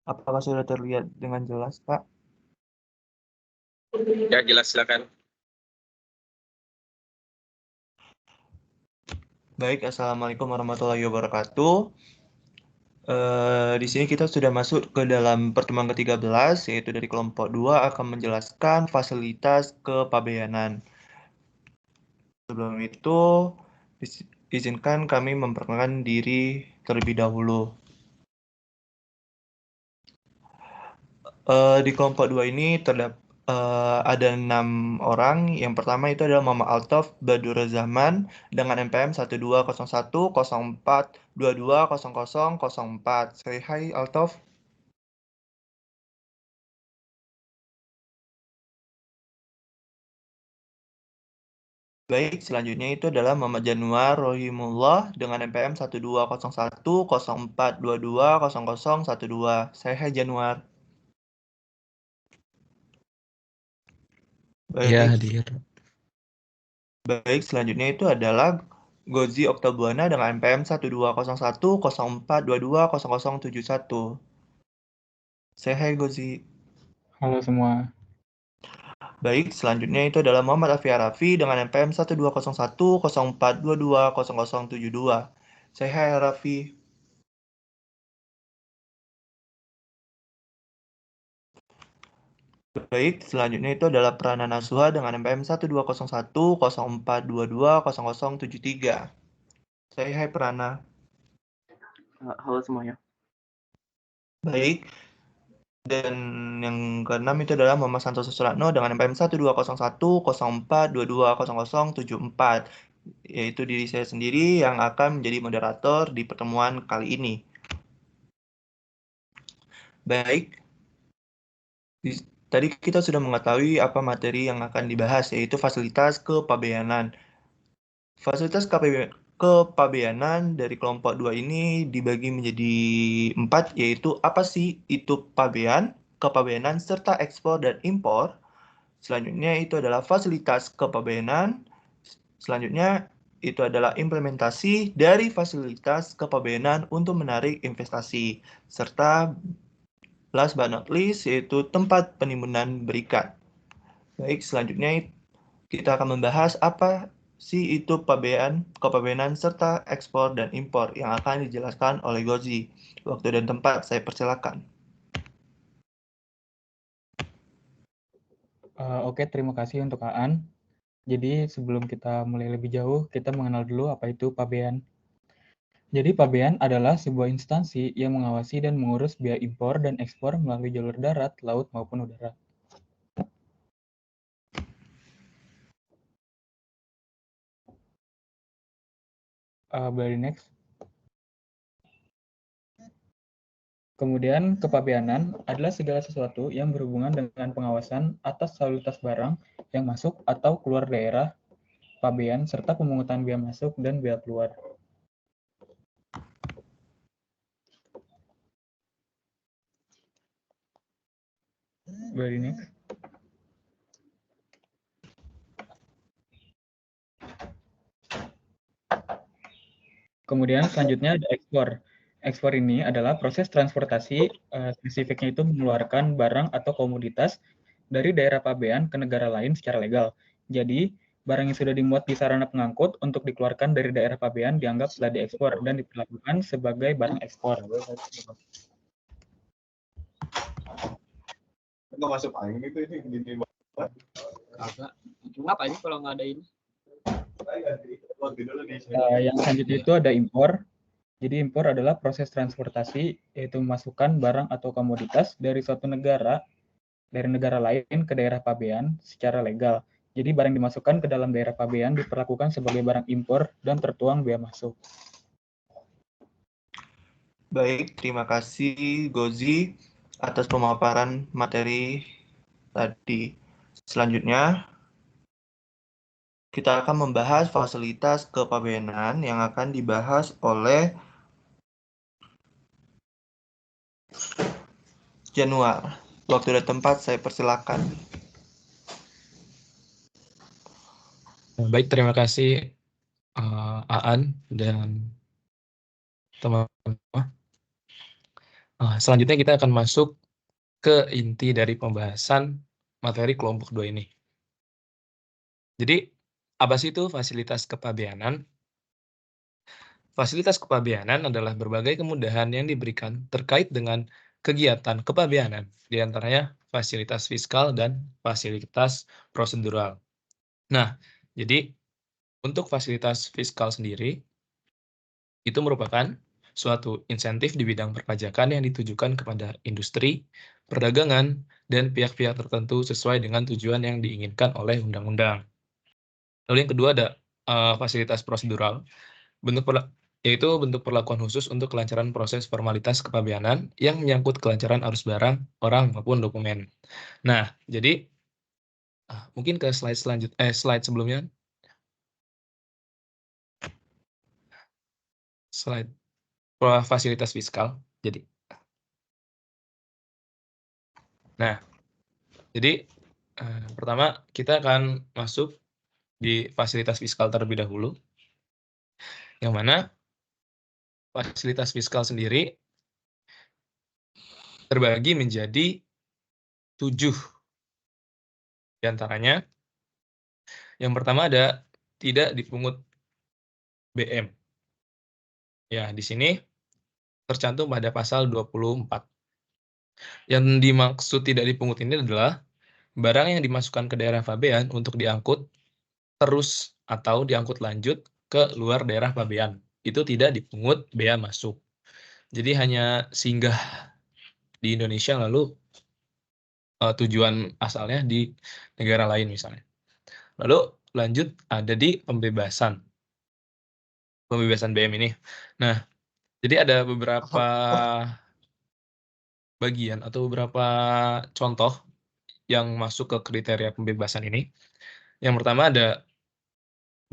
Apakah sudah terlihat dengan jelas, Pak? Ya, jelas, silakan. Baik, Assalamualaikum warahmatullahi wabarakatuh. Di sini kita sudah masuk ke dalam pertemuan ke-13, yaitu dari kelompok 2 akan menjelaskan fasilitas kepabeanan. Sebelum itu, izinkan kami memperkenalkan diri terlebih dahulu. Di kelompok 2 ini ada 6 orang. Yang pertama itu adalah Mama Altof Baduruzzaman dengan NPM 120104220004. Say hi, Altof. Baik, selanjutnya itu adalah Muhammad Januar Rohimullah dengan NPM 120104220012. Saya hai Januar. Iya, Baik, hadir. baik, selanjutnya itu adalah Gozi Oktabuana dengan NPM 120104220071. Saya hai Gozi. Halo semua. Baik, selanjutnya itu adalah Muhammad Afi Arafi dengan NPM 120104220072. Saya hai Arafi. Baik, selanjutnya itu adalah Prana Nasuha dengan NPM 120104220073. Saya hai Prana. Halo semuanya. Baik, dan yang keenam itu adalah Muhammad Santoso Suratno dengan NPM 120104220074, yaitu diri saya sendiri yang akan menjadi moderator di pertemuan kali ini. Baik, tadi kita sudah mengetahui apa materi yang akan dibahas, yaitu fasilitas kepabeanan. Fasilitas kepabeanan dari kelompok 2 ini dibagi menjadi 4, yaitu apa sih itu pabean, kepabeanan, serta ekspor dan impor. Selanjutnya itu adalah fasilitas kepabeanan. Selanjutnya itu adalah implementasi dari fasilitas kepabeanan untuk menarik investasi. Serta last but not least, yaitu tempat penimbunan berikat. Baik, selanjutnya kita akan membahas apa sih itu kepabeanan serta ekspor dan impor yang akan dijelaskan oleh Gozi. Waktu dan tempat saya persilakan. Oke, terima kasih untuk Aan. Jadi sebelum kita mulai lebih jauh, kita mengenal dulu apa itu pabean. Jadi pabean adalah sebuah instansi yang mengawasi dan mengurus biaya impor dan ekspor melalui jalur darat, laut, maupun udara. Boleh next. Kemudian kepabeanan adalah segala sesuatu yang berhubungan dengan pengawasan atas lalu lintas barang yang masuk atau keluar daerah pabean serta pemungutan biaya masuk dan biaya keluar. Boleh next. Kemudian selanjutnya ada ekspor. Ekspor ini adalah proses transportasi, spesifiknya itu mengeluarkan barang atau komoditas dari daerah pabean ke negara lain secara legal. Jadi, barang yang sudah dimuat di sarana pengangkut untuk dikeluarkan dari daerah pabean dianggap telah diekspor dan diperlakukan sebagai barang ekspor. Nggak masuk angin itu ini gini banget. Kagak. Ngapa ini kalau nggak ada ini? Yang selanjutnya itu ada impor. Jadi impor adalah proses transportasi, yaitu memasukkan barang atau komoditas dari suatu negara, dari negara lain ke daerah pabean secara legal. Jadi barang dimasukkan ke dalam daerah pabean diperlakukan sebagai barang impor dan tertuang bea masuk. Baik, terima kasih Gozi atas pemaparan materi tadi. Selanjutnya, kita akan membahas fasilitas kepabeanan yang akan dibahas oleh Januar. Waktu dan tempat saya persilakan. Baik, terima kasih Aan dan teman-teman. Selanjutnya kita akan masuk ke inti dari pembahasan materi kelompok 2 ini. Jadi, apa sih itu fasilitas kepabeanan? Fasilitas kepabeanan adalah berbagai kemudahan yang diberikan terkait dengan kegiatan kepabeanan, di antaranya fasilitas fiskal dan fasilitas prosedural. Nah, jadi untuk fasilitas fiskal sendiri, itu merupakan suatu insentif di bidang perpajakan yang ditujukan kepada industri, perdagangan, dan pihak-pihak tertentu sesuai dengan tujuan yang diinginkan oleh undang-undang. Lalu yang kedua ada fasilitas prosedural, yaitu bentuk perlakuan khusus untuk kelancaran proses formalitas kepabeanan yang menyangkut kelancaran arus barang, orang, maupun dokumen. Nah, jadi mungkin ke slide sebelumnya. Slide fasilitas fiskal. Nah, jadi pertama kita akan masuk di fasilitas fiskal terlebih dahulu, yang mana fasilitas fiskal sendiri terbagi menjadi 7 di antaranya. Yang pertama ada tidak dipungut BM. Ya, di sini tercantum pada pasal 24. Yang dimaksud tidak dipungut ini adalah barang yang dimasukkan ke daerah pabean untuk diangkut terus atau diangkut lanjut ke luar daerah pabean. Itu tidak dipungut bea masuk. Jadi hanya singgah di Indonesia lalu tujuan asalnya di negara lain misalnya. Lalu lanjut ada di pembebasan BM ini. Nah, jadi ada beberapa bagian atau beberapa contoh yang masuk ke kriteria pembebasan ini. Yang pertama ada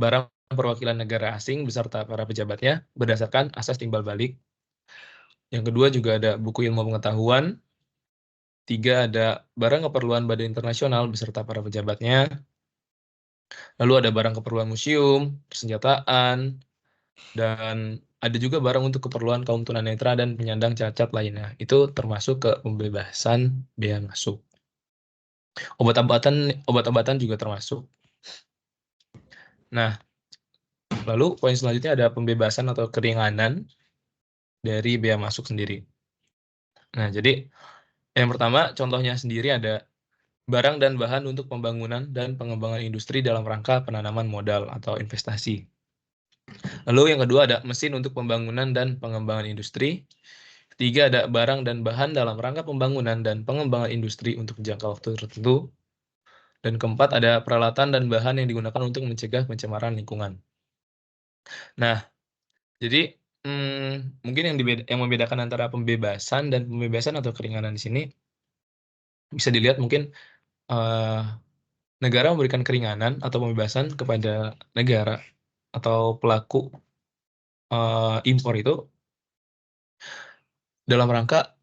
barang perwakilan negara asing beserta para pejabatnya berdasarkan asas timbal balik. Yang kedua juga ada buku ilmu pengetahuan. 3 ada barang keperluan badan internasional beserta para pejabatnya. Lalu ada barang keperluan museum, persenjataan, dan ada juga barang untuk keperluan kaum tunanetra dan penyandang cacat lainnya. Itu termasuk ke pembebasan bea masuk. Obat-obatan juga termasuk. Nah, lalu poin selanjutnya ada pembebasan atau keringanan dari bea masuk sendiri. Nah, jadi yang pertama contohnya sendiri ada barang dan bahan untuk pembangunan dan pengembangan industri dalam rangka penanaman modal atau investasi. Lalu yang kedua ada mesin untuk pembangunan dan pengembangan industri. Ketiga ada barang dan bahan dalam rangka pembangunan dan pengembangan industri untuk jangka waktu tertentu. Dan keempat ada peralatan dan bahan yang digunakan untuk mencegah pencemaran lingkungan. Nah, jadi mungkin yang membedakan antara pembebasan dan pembebasan atau keringanan di sini bisa dilihat mungkin negara memberikan keringanan atau pembebasan kepada negara atau pelaku impor itu dalam rangka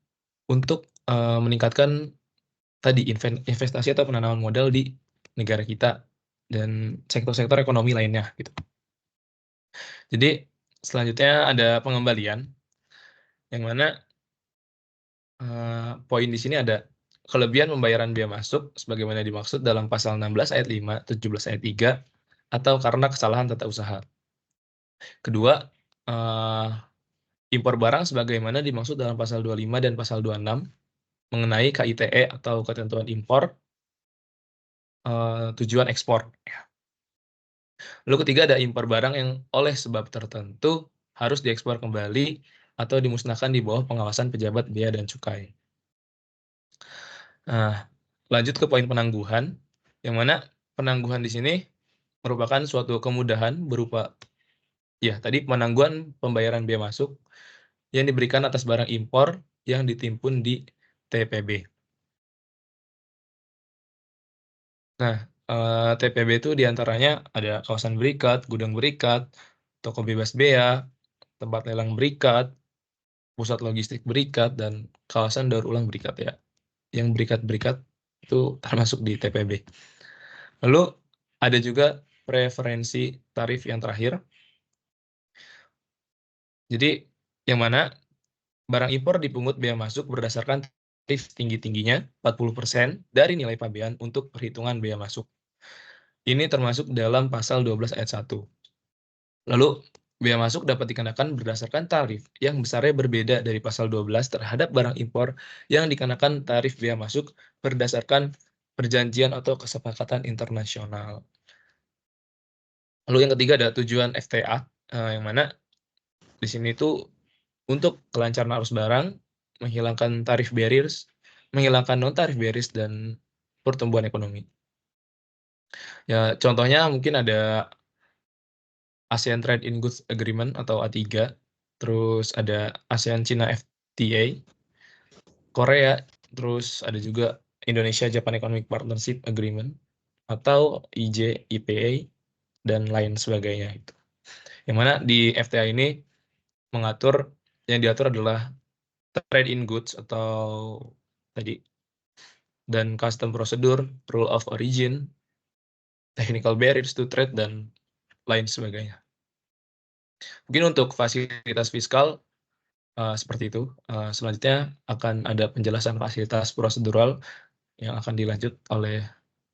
untuk meningkatkan tadi investasi atau penanaman modal di negara kita dan sektor-sektor ekonomi lainnya gitu. Jadi selanjutnya ada pengembalian yang mana poin di sini ada kelebihan pembayaran bea masuk sebagaimana dimaksud dalam pasal 16 ayat 5, 17 ayat 3 atau karena kesalahan tata usaha. Kedua, impor barang sebagaimana dimaksud dalam pasal 25 dan pasal 26 mengenai KITE atau ketentuan impor tujuan ekspor. Lalu ketiga ada impor barang yang oleh sebab tertentu harus diekspor kembali atau dimusnahkan di bawah pengawasan pejabat bea dan cukai. Nah, lanjut ke poin penangguhan, yang mana penangguhan di sini merupakan suatu kemudahan berupa tadi penangguhan pembayaran bea masuk yang diberikan atas barang impor yang ditimbun di TPB. Nah, TPB itu diantaranya ada kawasan berikat, gudang berikat, toko bebas bea, tempat lelang berikat, pusat logistik berikat, dan kawasan daur ulang berikat ya. Yang berikat-berikat itu termasuk di TPB. Lalu ada juga preferensi tarif yang terakhir. Jadi yang mana barang impor dipungut bea masuk berdasarkan tarif tinggi-tingginya 40% dari nilai pabean untuk perhitungan bea masuk. Ini termasuk dalam pasal 12 ayat 1. Lalu, bea masuk dapat dikenakan berdasarkan tarif yang besarnya berbeda dari pasal 12 terhadap barang impor yang dikenakan tarif bea masuk berdasarkan perjanjian atau kesepakatan internasional. Lalu yang ketiga ada tujuan FTA, yang mana di sini itu untuk kelancaran arus barang, menghilangkan tarif barriers, menghilangkan non-tarif barriers, dan pertumbuhan ekonomi. Ya, contohnya mungkin ada ASEAN Trade in Goods Agreement atau A3, terus ada ASEAN-China FTA, Korea, terus ada juga Indonesia-Japan Economic Partnership Agreement, atau IJIPA, dan lain sebagainya. Yang mana di FTA ini yang diatur adalah trade in goods atau tadi, dan custom procedure, rule of origin, technical barriers to trade, dan lain sebagainya. Mungkin untuk fasilitas fiskal seperti itu. Selanjutnya akan ada penjelasan fasilitas prosedural yang akan dilanjut oleh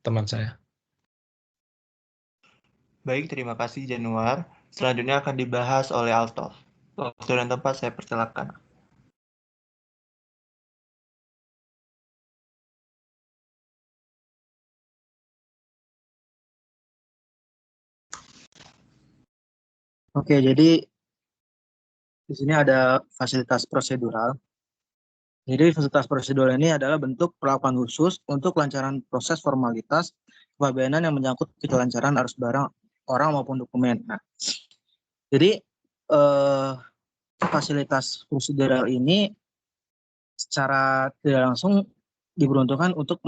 teman saya. Baik, terima kasih Januar. Selanjutnya akan dibahas oleh Altov. Waktu dan tempat saya persilakan. Oke, jadi di sini ada fasilitas prosedural. Jadi fasilitas prosedural ini adalah bentuk perlakuan khusus untuk kelancaran proses formalitas kepabeanan yang menyangkut kelancaran arus barang, orang maupun dokumen. Nah, jadi fasilitas prosedural ini secara tidak langsung diperuntukkan untuk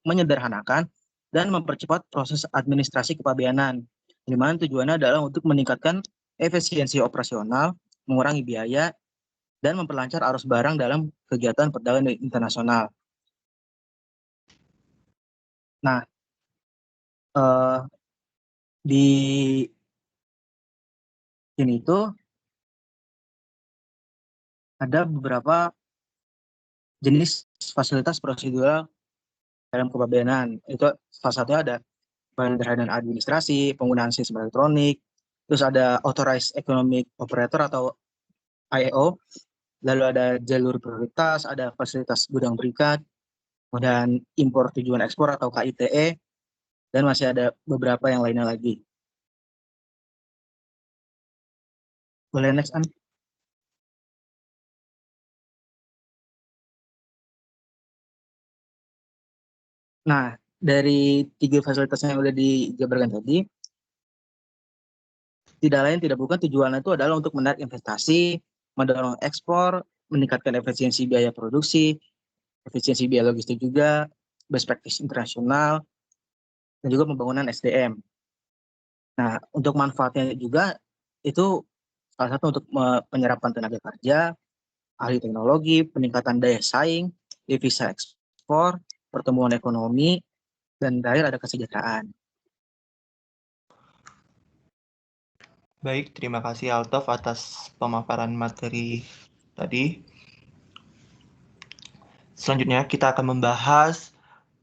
menyederhanakan dan mempercepat proses administrasi kepabeanan. Di mana tujuannya adalah untuk meningkatkan efisiensi operasional, mengurangi biaya, dan memperlancar arus barang dalam kegiatan perdagangan internasional. Nah, di sini itu ada beberapa jenis fasilitas prosedural dalam kepabeanan. Itu salah satunya ada penyederhanaan administrasi, penggunaan sistem elektronik, terus ada authorized economic operator atau IEO, lalu ada jalur prioritas, ada fasilitas gudang berikat, kemudian impor tujuan ekspor atau KITE, dan masih ada beberapa yang lainnya lagi. Boleh next, An? Nah, dari 3 fasilitas yang sudah dijabarkan tadi, tidak lain tidak bukan tujuannya itu adalah untuk menarik investasi, mendorong ekspor, meningkatkan efisiensi biaya produksi, efisiensi biaya logistik juga, best practice internasional, dan juga pembangunan SDM. Nah, untuk manfaatnya juga itu salah satu untuk penyerapan tenaga kerja, ahli teknologi, peningkatan daya saing, devisa ekspor, pertumbuhan ekonomi, dan terakhir ada kesejahteraan. Baik, terima kasih Altov atas pemaparan materi tadi. Selanjutnya kita akan membahas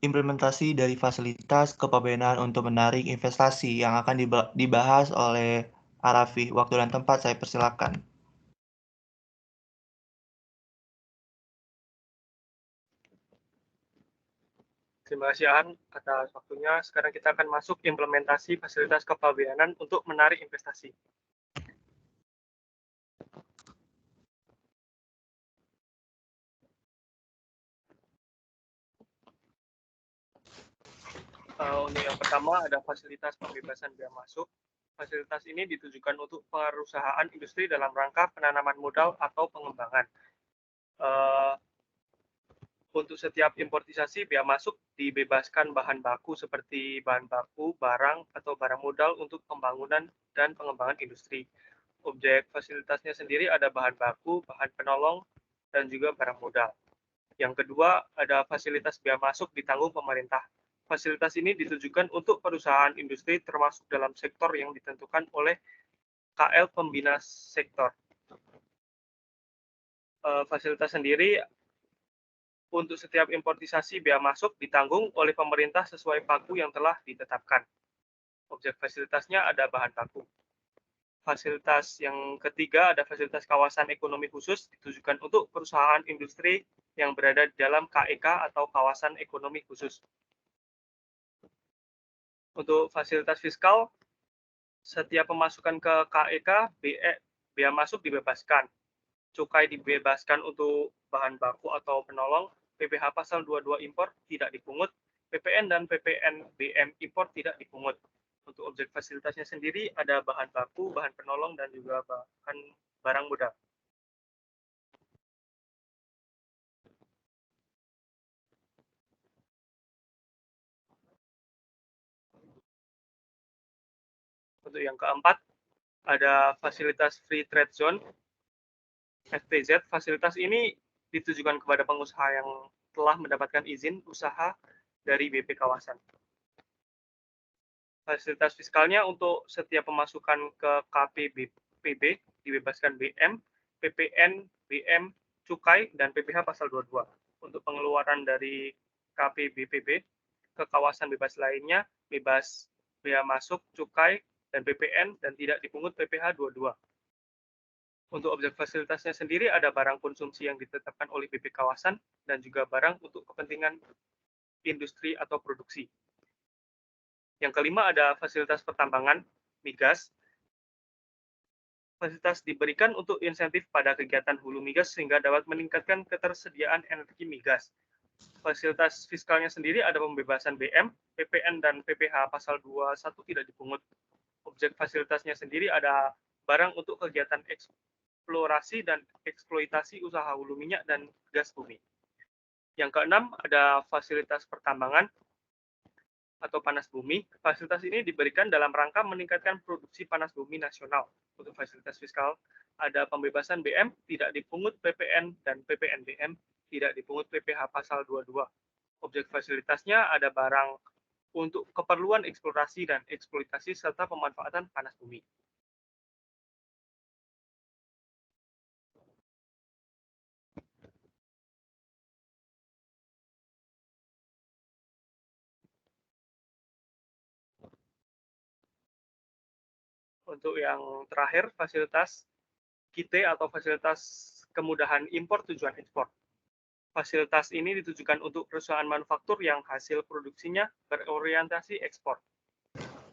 implementasi dari fasilitas kepabeanan untuk menarik investasi yang akan dibahas oleh Arafi. Waktu dan tempat saya persilakan. Terima kasih An atas waktunya. Sekarang kita akan masuk implementasi fasilitas kepabeanan untuk menarik investasi. Untuk yang pertama ada fasilitas pembebasan bea masuk. Fasilitas ini ditujukan untuk perusahaan industri dalam rangka penanaman modal atau pengembangan. Untuk setiap importisasi, bea masuk dibebaskan bahan baku seperti bahan baku, barang, atau barang modal untuk pembangunan dan pengembangan industri. Objek fasilitasnya sendiri ada bahan baku, bahan penolong, dan juga barang modal. Yang kedua, ada fasilitas bea masuk ditanggung pemerintah. Fasilitas ini ditujukan untuk perusahaan industri termasuk dalam sektor yang ditentukan oleh KL Pembina Sektor. Fasilitas sendiri untuk setiap importisasi bea masuk ditanggung oleh pemerintah sesuai pagu yang telah ditetapkan. Objek fasilitasnya ada bahan baku. Fasilitas yang ketiga ada fasilitas kawasan ekonomi khusus ditujukan untuk perusahaan industri yang berada di dalam KEK atau kawasan ekonomi khusus. Untuk fasilitas fiskal, setiap pemasukan ke KEK, bea masuk dibebaskan. Cukai dibebaskan untuk bahan baku atau penolong, PPh pasal 22 impor tidak dipungut, PPN dan PPN BM impor tidak dipungut. Untuk objek fasilitasnya sendiri ada bahan baku, bahan penolong, dan juga bahan barang modal. Untuk yang keempat, ada fasilitas Free Trade Zone, FTZ. Fasilitas ini ditujukan kepada pengusaha yang telah mendapatkan izin usaha dari BP kawasan. Fasilitas fiskalnya untuk setiap pemasukan ke KPBPB dibebaskan BM, PPN, BM, cukai, dan PPh pasal 22. Untuk pengeluaran dari KPBPB ke kawasan bebas lainnya, bebas bea masuk, cukai, dan PPN, dan tidak dipungut PPh 22. Untuk objek fasilitasnya sendiri ada barang konsumsi yang ditetapkan oleh BP kawasan dan juga barang untuk kepentingan industri atau produksi. Yang kelima ada fasilitas pertambangan migas. Fasilitas diberikan untuk insentif pada kegiatan hulu migas sehingga dapat meningkatkan ketersediaan energi migas. Fasilitas fiskalnya sendiri ada pembebasan BM, PPN, dan PPh pasal 21 tidak dipungut. Objek fasilitasnya sendiri ada barang untuk kegiatan eksplorasi dan eksploitasi usaha hulu minyak dan gas bumi. Yang keenam ada fasilitas pertambangan atau panas bumi. Fasilitas ini diberikan dalam rangka meningkatkan produksi panas bumi nasional. Untuk fasilitas fiskal ada pembebasan BM, tidak dipungut PPN dan PPN BM, tidak dipungut PPh pasal 22. Objek fasilitasnya ada barang untuk keperluan eksplorasi dan eksploitasi serta pemanfaatan panas bumi. Untuk yang terakhir, fasilitas KIT atau fasilitas kemudahan impor tujuan ekspor. Fasilitas ini ditujukan untuk perusahaan manufaktur yang hasil produksinya berorientasi ekspor.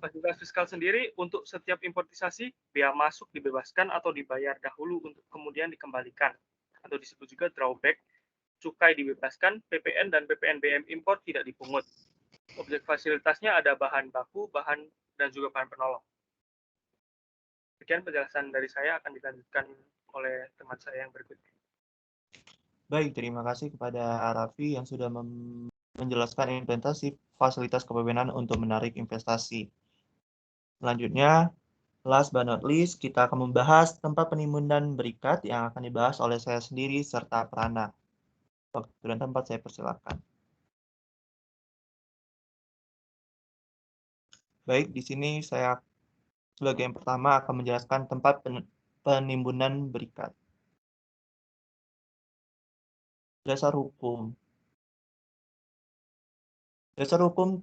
Fasilitas fiskal sendiri untuk setiap importisasi, bea masuk dibebaskan atau dibayar dahulu untuk kemudian dikembalikan, atau disebut juga drawback. Cukai dibebaskan, PPN dan PPN BM impor tidak dipungut. Objek fasilitasnya ada bahan baku, bahan dan juga bahan penolong. Sekian penjelasan dari saya, akan dilanjutkan oleh teman saya yang berikutnya. Baik, terima kasih kepada Arafi yang sudah menjelaskan implementasi fasilitas kepabeanan untuk menarik investasi. Selanjutnya, last but not least, kita akan membahas tempat penimbunan berikat yang akan dibahas oleh saya sendiri serta Prana. Waktu dan tempat saya persilakan. Baik, di sini saya sebagai yang pertama akan menjelaskan tempat penimbunan berikat. Dasar hukum. Dasar hukum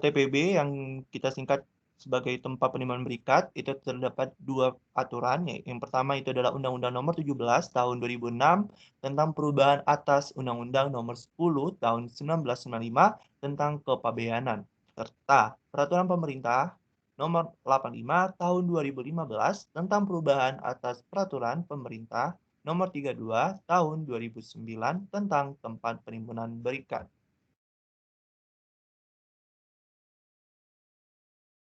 TPB yang kita singkat sebagai tempat penimbunan berikat itu terdapat dua aturan. Yang pertama itu adalah Undang-Undang Nomor 17 Tahun 2006 tentang perubahan atas Undang-Undang Nomor 10 Tahun 1995 tentang kepabeanan, serta Peraturan Pemerintah Nomor 85 Tahun 2015 tentang perubahan atas Peraturan Pemerintah Nomor 32 Tahun 2009 tentang tempat penimbunan berikat.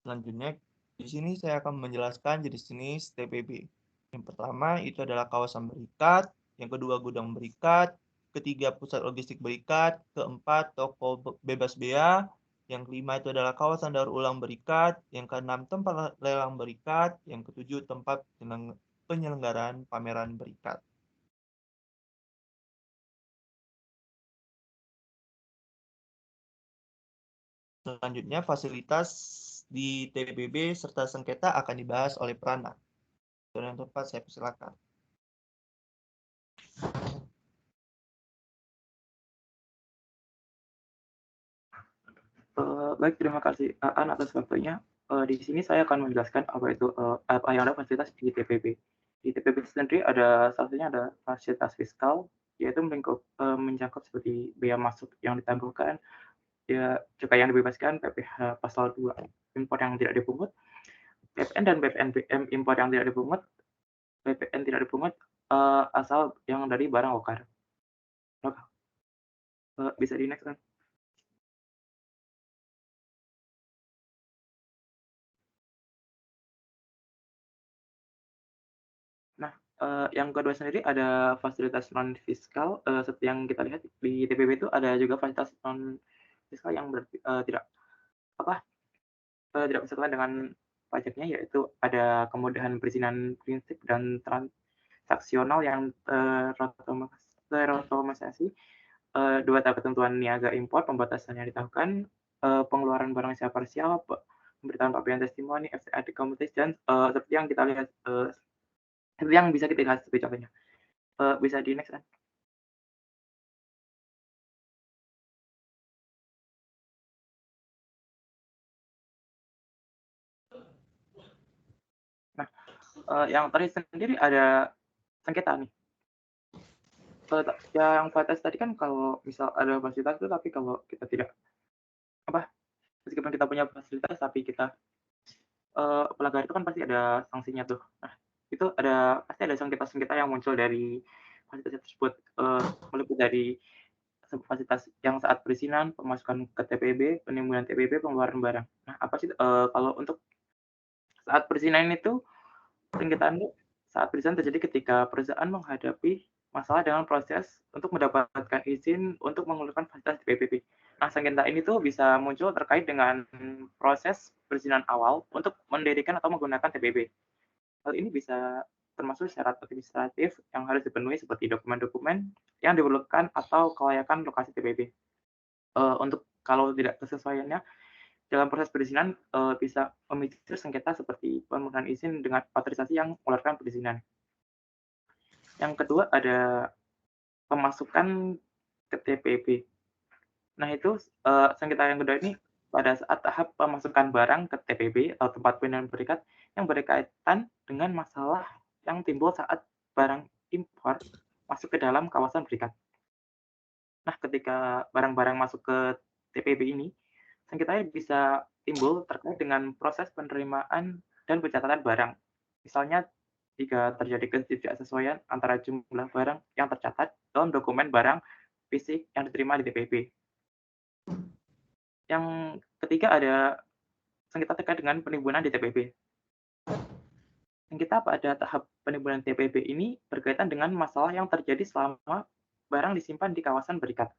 Selanjutnya, di sini saya akan menjelaskan jenis-jenis TPB. Yang pertama itu adalah kawasan berikat, yang kedua gudang berikat, ketiga pusat logistik berikat, keempat toko bebas bea, yang kelima itu adalah kawasan daur ulang berikat, yang keenam tempat lelang berikat, yang ketujuh tempat penyelenggaraan pameran berikat. Selanjutnya, fasilitas di TPB serta sengketa akan dibahas oleh Prana. Dan yang tepat saya persilakan. Baik, terima kasih Aan atas waktunya. Di sini saya akan menjelaskan apa yang ada fasilitas di TPB. Di TPB sendiri salah satunya ada fasilitas fiskal, yaitu mencakup seperti biaya masuk yang ditangguhkan, ya cukai yang dibebaskan, PPh pasal 2 impor yang tidak dipungut, PPN dan BPNBM impor yang tidak dipungut, PPN tidak dipungut asal yang dari barang lokal. Bisa di next kan? Nah, yang kedua sendiri ada fasilitas non fiskal, seperti yang kita lihat di TPB itu ada juga fasilitas non fiskal yang berarti tidak bersentuhan dengan pajaknya, yaitu ada kemudahan perizinan prinsip dan transaksional yang terotomatisasi, 2 tahap ketentuan niaga impor, pembatasan yang ditahukan, pengeluaran barang secara parsial, pemberitaan pabean testimoni, FCA komunitas dan seperti yang kita lihat seperti yang bisa kita lihat sebagai contohnya. Bisa di next kan? Nah, yang tadi sendiri ada sengketa nih. Yang batas tadi kan kalau misal ada fasilitas itu, tapi kalau kita tidak meskipun kita punya fasilitas tapi kita pelanggar itu kan pasti ada sanksinya tuh. Nah, itu pasti ada sengketa-sengketa yang muncul dari fasilitas tersebut, meliputi dari fasilitas yang saat perizinan, pemasukan ke TPB, penimbunan TPB, pengeluaran barang. Nah, apa sih kalau untuk saat perizinan itu sengketaannya saat perizinan terjadi ketika perusahaan menghadapi masalah dengan proses untuk mendapatkan izin untuk mengeluarkan fasilitas di PPP. Nah, sengketa ini tuh bisa muncul terkait dengan proses perizinan awal untuk mendirikan atau menggunakan TPP. Hal ini bisa termasuk syarat administratif yang harus dipenuhi seperti dokumen-dokumen yang diperlukan atau kelayakan lokasi TPP. Untuk kalau tidak kesesuaiannya dalam proses perizinan bisa memicu sengketa seperti permohonan izin dengan otorisasi yang mengeluarkan perizinan. Yang kedua ada pemasukan ke TPB. Nah, itu sengketa yang kedua ini pada saat tahap pemasukan barang ke TPB atau tempat penyimpanan berikat yang berkaitan dengan masalah yang timbul saat barang impor masuk ke dalam kawasan berikat. Nah, ketika barang-barang masuk ke TPB ini, sengketanya bisa timbul terkait dengan proses penerimaan dan pencatatan barang. Misalnya, jika terjadi ketidaksesuaian antara jumlah barang yang tercatat dalam dokumen barang fisik yang diterima di TPB. Yang ketiga ada sengketa terkait dengan penimbunan di TPB. Sengketa pada tahap penimbunan TPB ini berkaitan dengan masalah yang terjadi selama barang disimpan di kawasan berikat.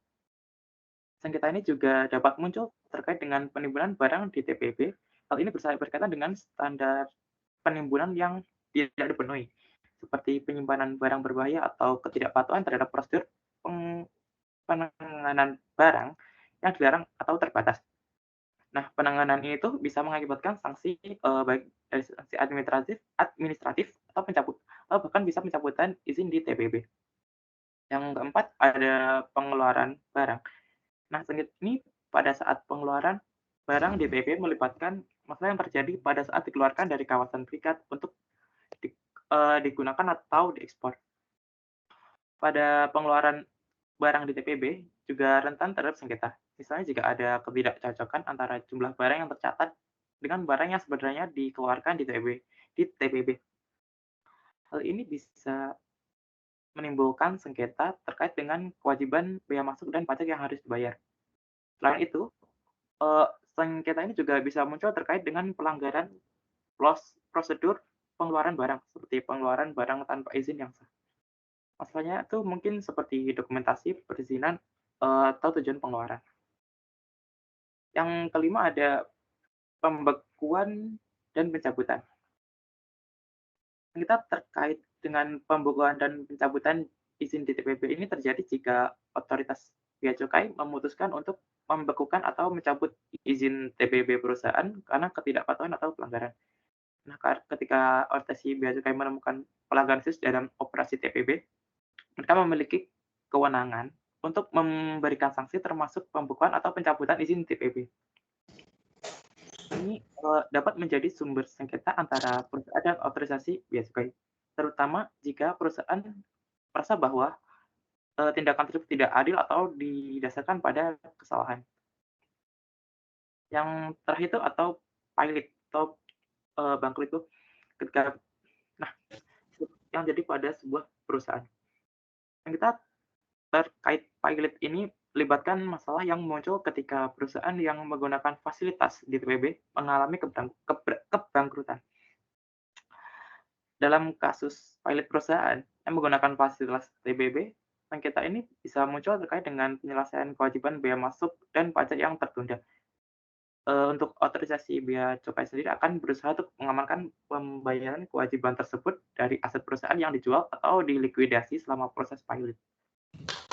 Sengketa ini juga dapat muncul terkait dengan penimbunan barang di TPB. Hal ini berkaitan dengan standar penimbunan yang tidak dipenuhi, seperti penyimpanan barang berbahaya atau ketidakpatuhan terhadap prosedur penanganan barang yang dilarang atau terbatas. Nah, penanganan ini tuh bisa mengakibatkan sanksi baik dari sanksi administratif atau bahkan bisa pencabutan izin di TPB. Yang keempat ada pengeluaran barang. Nah, sengketa ini pada saat pengeluaran barang di TPB melibatkan masalah yang terjadi pada saat dikeluarkan dari kawasan berikat untuk digunakan atau diekspor. Pada pengeluaran barang di TPB juga rentan terhadap sengketa. Misalnya jika ada ketidakcocokan antara jumlah barang yang tercatat dengan barang yang sebenarnya dikeluarkan di TPB. Hal ini bisa menimbulkan sengketa terkait dengan kewajiban bea masuk dan pajak yang harus dibayar. Selain itu, sengketa ini juga bisa muncul terkait dengan pelanggaran prosedur pengeluaran barang, seperti pengeluaran barang tanpa izin yang sah. Masalahnya itu mungkin seperti dokumentasi, perizinan, atau tujuan pengeluaran. Yang kelima ada pembekuan dan pencabutan. Kita terkait dengan pembekuan dan pencabutan izin di TPB ini terjadi jika otoritas bea cukai memutuskan untuk membekukan atau mencabut izin TPB perusahaan karena ketidakpatuhan atau pelanggaran. Nah, ketika otoritas bea cukai menemukan pelanggaran khusus dalam operasi TPB, mereka memiliki kewenangan untuk memberikan sanksi termasuk pembukuan atau pencabutan izin TPB. Ini dapat menjadi sumber sengketa antara perusahaan dan otorisasi bea cukai, terutama jika perusahaan merasa bahwa tindakan tersebut tidak adil atau didasarkan pada kesalahan. Yang terakhir itu atau pilot atau bangkrut itu ketika yang jadi pada sebuah perusahaan. Yang kita terkait pilot ini melibatkan masalah yang muncul ketika perusahaan yang menggunakan fasilitas di TPB mengalami kebangkrutan. Dalam kasus pilot perusahaan yang menggunakan fasilitas TPB, sengketa ini bisa muncul terkait dengan penyelesaian kewajiban bea masuk dan pajak yang tertunda. Untuk otorisasi bea cukai sendiri akan berusaha untuk mengamankan pembayaran kewajiban tersebut dari aset perusahaan yang dijual atau dilikuidasi selama proses pilot.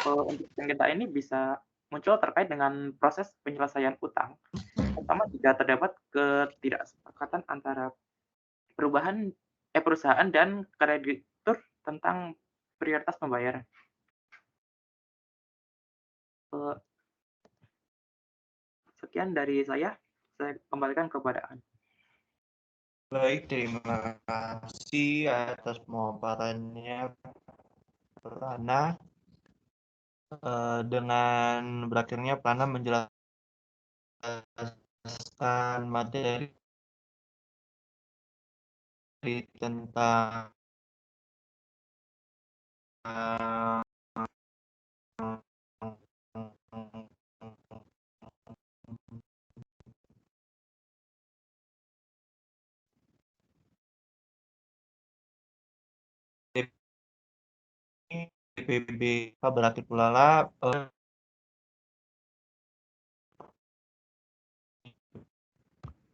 Untuk sengketa ini bisa muncul terkait dengan proses penyelesaian utang, terutama jika terdapat ketidaksepakatan antara perusahaan dan kreditur tentang prioritas pembayaran. Sekian dari saya kembalikan kepada Anda. Baik, terima kasih atas pemaparannya Prana. Dengan berakhirnya Prana menjelaskan materi tentang TPB berakhir pula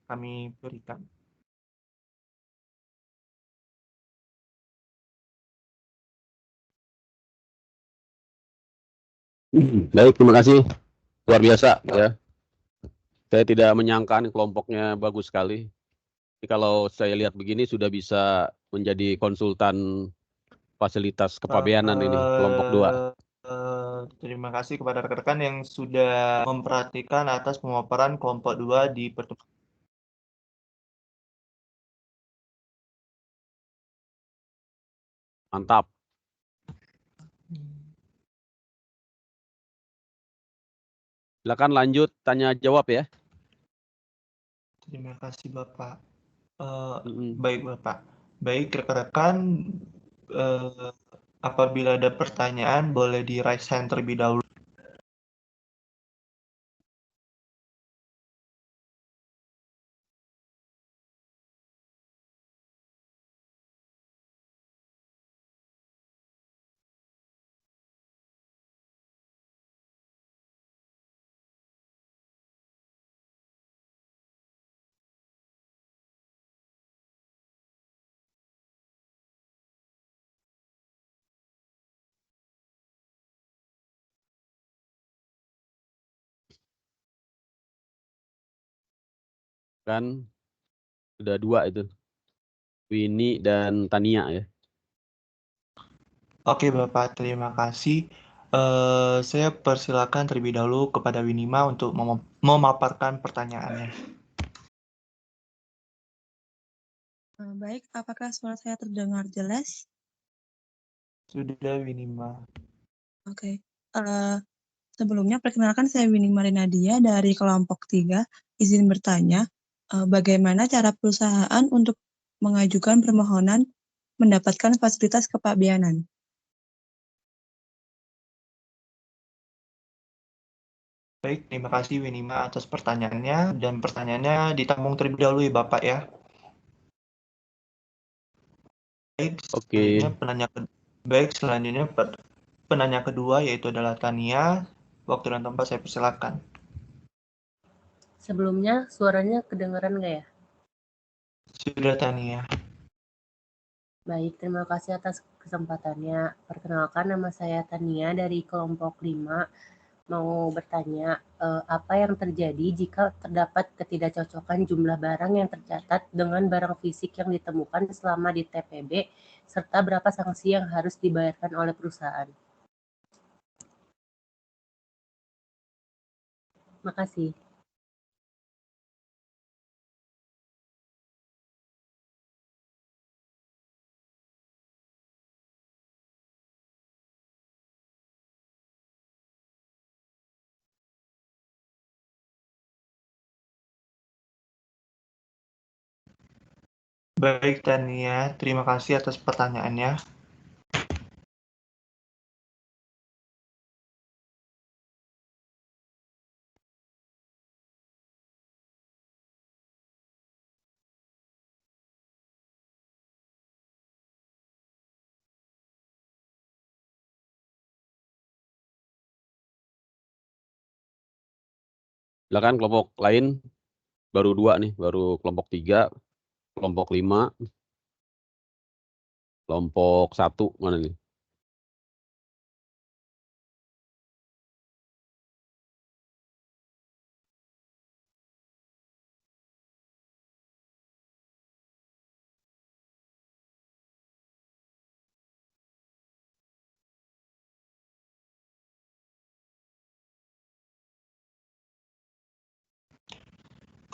kami berikan. Baik, terima kasih. Luar biasa ya. Saya tidak menyangka nih kelompoknya bagus sekali. Jadi kalau saya lihat begini sudah bisa menjadi konsultan fasilitas kepabeanan ini, kelompok 2. Terima kasih kepada rekan-rekan yang sudah memperhatikan atas pemaparan kelompok 2 di pertemuan. Mantap. Silakan lanjut tanya jawab ya. Terima kasih Bapak. Baik Bapak. Baik rekan-rekan, apabila ada pertanyaan boleh di raise hand terlebih dahulu. Kan sudah 2 itu. Winnie dan Tania ya. Oke Bapak, terima kasih. Saya persilakan terlebih dahulu kepada Winima untuk memaparkan pertanyaannya. Baik, apakah suara saya terdengar jelas? Sudah Winima. Oke. Sebelumnya perkenalkan saya Winima Rinadia dari kelompok 3. Izin bertanya, bagaimana cara perusahaan untuk mengajukan permohonan mendapatkan fasilitas kepabeanan? Baik, terima kasih Winima atas pertanyaannya, dan pertanyaannya ditampung terlebih dahulu ya Bapak ya. Baik, selanjutnya penanya kedua yaitu adalah Tania. Waktu dan tempat saya persilakan. Sebelumnya suaranya kedengaran nggak ya? Sudah Tania. Baik, terima kasih atas kesempatannya. Perkenalkan, nama saya Tania dari kelompok 5. mau bertanya, apa yang terjadi jika terdapat ketidakcocokan jumlah barang yang tercatat dengan barang fisik yang ditemukan selama di TPB, serta berapa sanksi yang harus dibayarkan oleh perusahaan? Makasih. Baik, Tania. Terima kasih atas pertanyaannya. Silakan kelompok lain, baru 2 nih, baru kelompok 3, kelompok 5, kelompok 1 mana nih?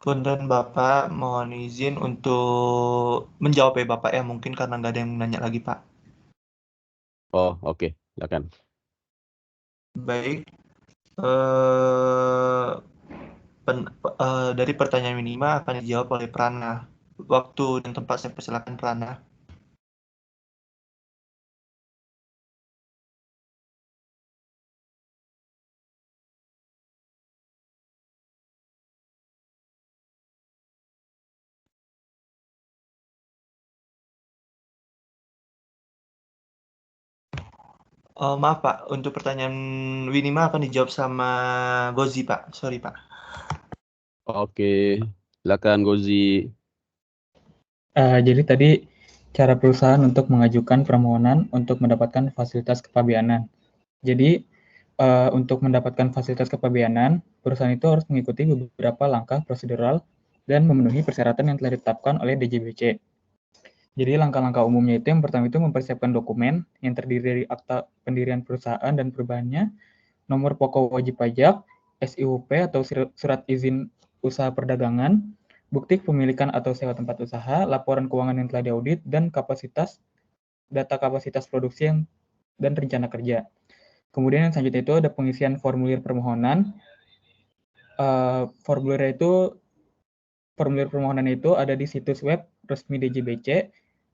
Punten Bapak, mohon izin untuk menjawab ya Bapak ya, mungkin karena nggak ada yang nanya lagi Pak. Oh, oke, silakan. Baik, dari pertanyaan Winima akan dijawab oleh Prana. Waktu dan tempat saya persilakan Prana. Maaf Pak, untuk pertanyaan Winima akan dijawab sama Gozi Pak. Sorry Pak. Oke, silakan Gozi. Jadi tadi cara perusahaan untuk mengajukan permohonan untuk mendapatkan fasilitas kepabeanan. Jadi untuk mendapatkan fasilitas kepabeanan, perusahaan itu harus mengikuti beberapa langkah prosedural dan memenuhi persyaratan yang telah ditetapkan oleh DJBC. Jadi langkah-langkah umumnya itu yang pertama itu mempersiapkan dokumen yang terdiri dari akta pendirian perusahaan dan perubahannya, nomor pokok wajib pajak, SIUP atau surat izin usaha perdagangan, bukti kepemilikan atau sewa tempat usaha, laporan keuangan yang telah diaudit, dan data kapasitas produksi dan rencana kerja. Kemudian yang selanjutnya itu ada pengisian formulir permohonan. Formulir permohonan itu ada di situs web resmi DJBC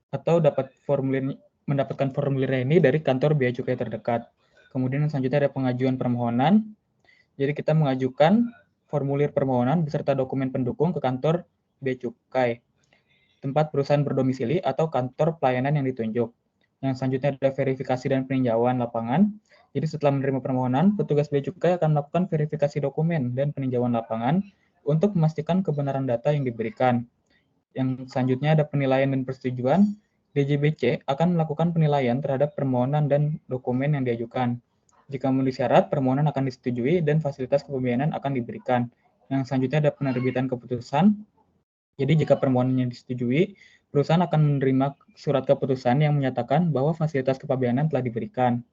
atau mendapatkan formulirnya ini dari kantor bea cukai terdekat. Kemudian yang selanjutnya ada pengajuan permohonan. Jadi kita mengajukan formulir permohonan beserta dokumen pendukung ke kantor bea cukai, tempat perusahaan berdomisili atau kantor pelayanan yang ditunjuk. Yang selanjutnya ada verifikasi dan peninjauan lapangan. Jadi setelah menerima permohonan, petugas bea cukai akan melakukan verifikasi dokumen dan peninjauan lapangan untuk memastikan kebenaran data yang diberikan. Yang selanjutnya ada penilaian dan persetujuan. DJBC akan melakukan penilaian terhadap permohonan dan dokumen yang diajukan. Jika memenuhi syarat, permohonan akan disetujui dan fasilitas kepabeanan akan diberikan. Yang selanjutnya ada penerbitan keputusan. Jadi jika permohonannya disetujui, perusahaan akan menerima surat keputusan yang menyatakan bahwa fasilitas kepabeanan telah diberikan.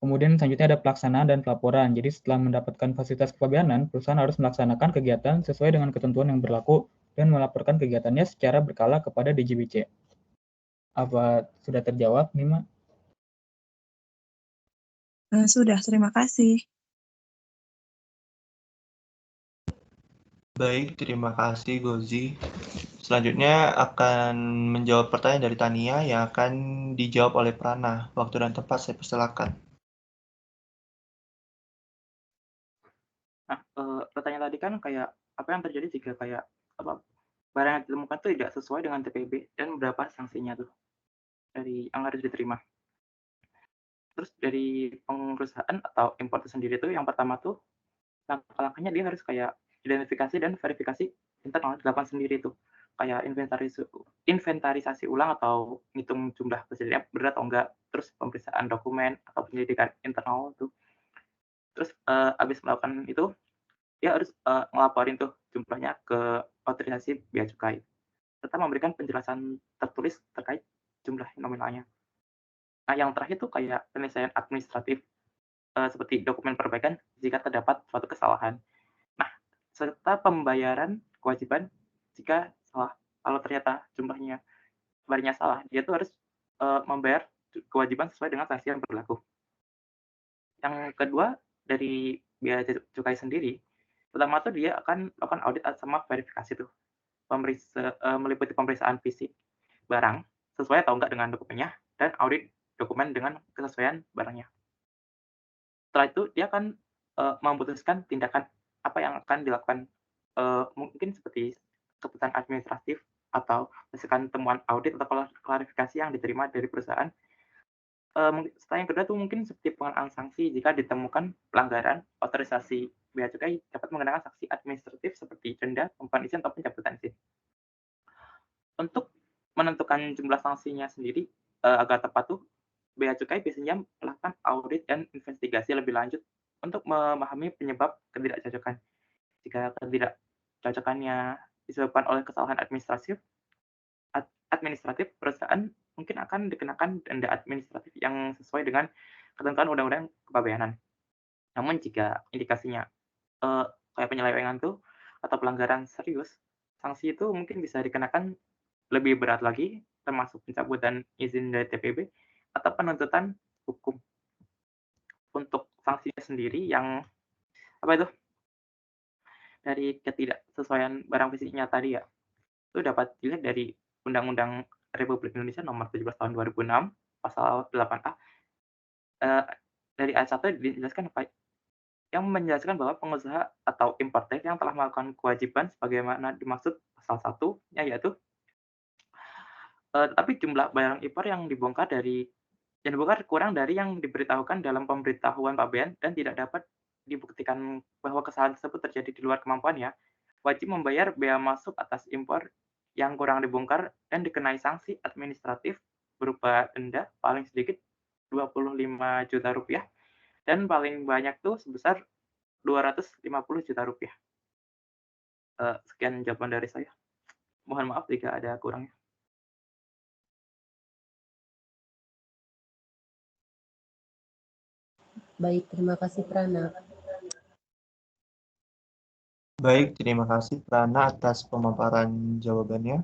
Kemudian selanjutnya ada pelaksanaan dan pelaporan. Jadi setelah mendapatkan fasilitas kepabeanan, perusahaan harus melaksanakan kegiatan sesuai dengan ketentuan yang berlaku dan melaporkan kegiatannya secara berkala kepada DJBC. Apa sudah terjawab, Nima? Sudah, terima kasih. Baik, terima kasih Gozi. Selanjutnya akan menjawab pertanyaan dari Tania yang akan dijawab oleh Prana. Waktu dan tempat saya persilakan. Nah, pertanyaan tadi kan kayak apa yang terjadi jika kayak barang yang ditemukan itu tidak sesuai dengan TPB dan berapa sanksinya tuh dari yang harus diterima. Terus dari perusahaan atau importer sendiri tuh yang pertama tuh langkah-langkahnya dia harus kayak identifikasi dan verifikasi internal dilakukan sendiri tuh. Kayak inventarisasi ulang atau ngitung jumlah persediaan berat atau enggak, terus pemeriksaan dokumen atau penyelidikan internal tuh. Terus habis melakukan itu, dia harus ngelaporin tuh jumlahnya ke otorisasi bea cukai, serta memberikan penjelasan tertulis terkait jumlah nominalnya. Nah, yang terakhir tuh kayak penyelesaian administratif, seperti dokumen perbaikan jika terdapat suatu kesalahan. Nah, serta pembayaran kewajiban jika salah. Kalau ternyata barangnya salah, dia tuh harus membayar kewajiban sesuai dengan sanksi yang berlaku. Yang kedua, dari bea cukai sendiri, pertama tuh dia akan melakukan audit sama verifikasi tuh, meliputi pemeriksaan fisik barang sesuai atau enggak dengan dokumennya, dan audit dokumen dengan kesesuaian barangnya. Setelah itu dia akan memutuskan tindakan apa yang akan dilakukan, mungkin seperti keputusan administratif atau berdasarkan temuan audit atau klarifikasi yang diterima dari perusahaan. Setelah yang kedua tuh mungkin seperti pengenaan sanksi jika ditemukan pelanggaran otorisasi bea cukai dapat mengenakan sanksi administratif seperti denda, pembukaan izin, atau pencabutan izin. Untuk menentukan jumlah sanksinya sendiri agar tepat tuh, bea cukai biasanya melakukan audit dan investigasi lebih lanjut untuk memahami penyebab ketidakcocokan. Jika ketidakcocokannya disebabkan oleh kesalahan administratif, perusahaan mungkin akan dikenakan denda administratif yang sesuai dengan ketentuan undang-undang kepabeanan. Namun jika indikasinya kayak penyelewengan tuh atau pelanggaran serius, sanksi itu mungkin bisa dikenakan lebih berat lagi, termasuk pencabutan izin dari TPB atau penuntutan hukum. Untuk sanksinya sendiri yang dari ketidaksesuaian barang fisiknya tadi ya, itu dapat dilihat dari Undang-Undang Republik Indonesia Nomor 17 Tahun 2006 Pasal 8A. Dari ayat 1 dijelaskan yang menjelaskan bahwa pengusaha atau importer yang telah melakukan kewajiban sebagaimana dimaksud pasal 1-nya yaitu tapi jumlah barang impor yang dibongkar kurang dari yang diberitahukan dalam pemberitahuan pabean dan tidak dapat dibuktikan bahwa kesalahan tersebut terjadi di luar kemampuannya, wajib membayar bea masuk atas impor yang kurang dibongkar dan dikenai sanksi administratif berupa denda paling sedikit Rp25 juta dan paling banyak tuh sebesar Rp250 juta. Sekian jawaban dari saya. Mohon maaf jika ada kurangnya. Baik, terima kasih Prana. Baik, terima kasih Prana atas pemaparan jawabannya.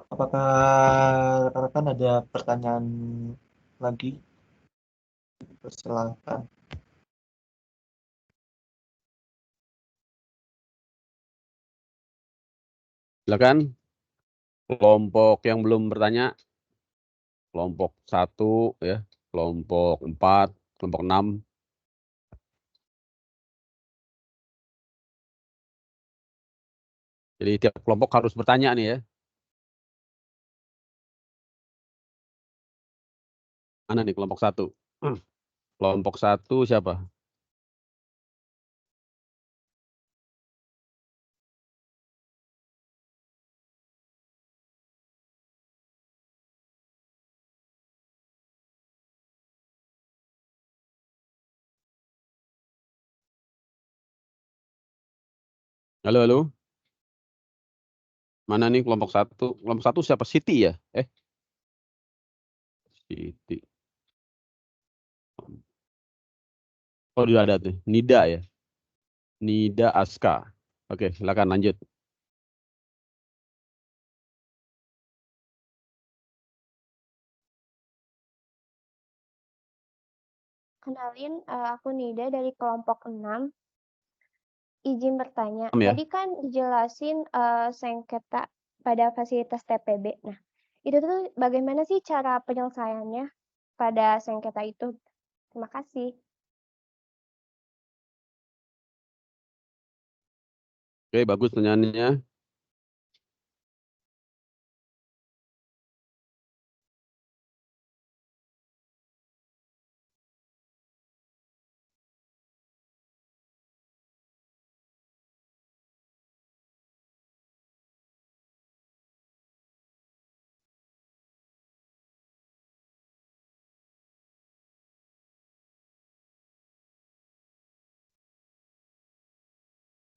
Apakah rekan-rekan ada pertanyaan lagi? Persilahkan. Silakan. Kelompok yang belum bertanya, kelompok 1 ya, kelompok 4, kelompok 6. Jadi tiap kelompok harus bertanya nih ya. Mana nih kelompok 1? Kelompok 1 siapa? Halo, halo. Mana nih kelompok 1? Kelompok 1 siapa? Siti ya? Siti. Oh, udah ada tuh. Nida ya. Nida Aska. Oke, silakan lanjut. Kenalin, aku Nida dari kelompok 6. Izin bertanya, Ya. tadi kan dijelasin sengketa pada fasilitas TPB. Nah, itu tuh bagaimana sih cara penyelesaiannya pada sengketa itu? Terima kasih. Oke, bagus pertanyaannya.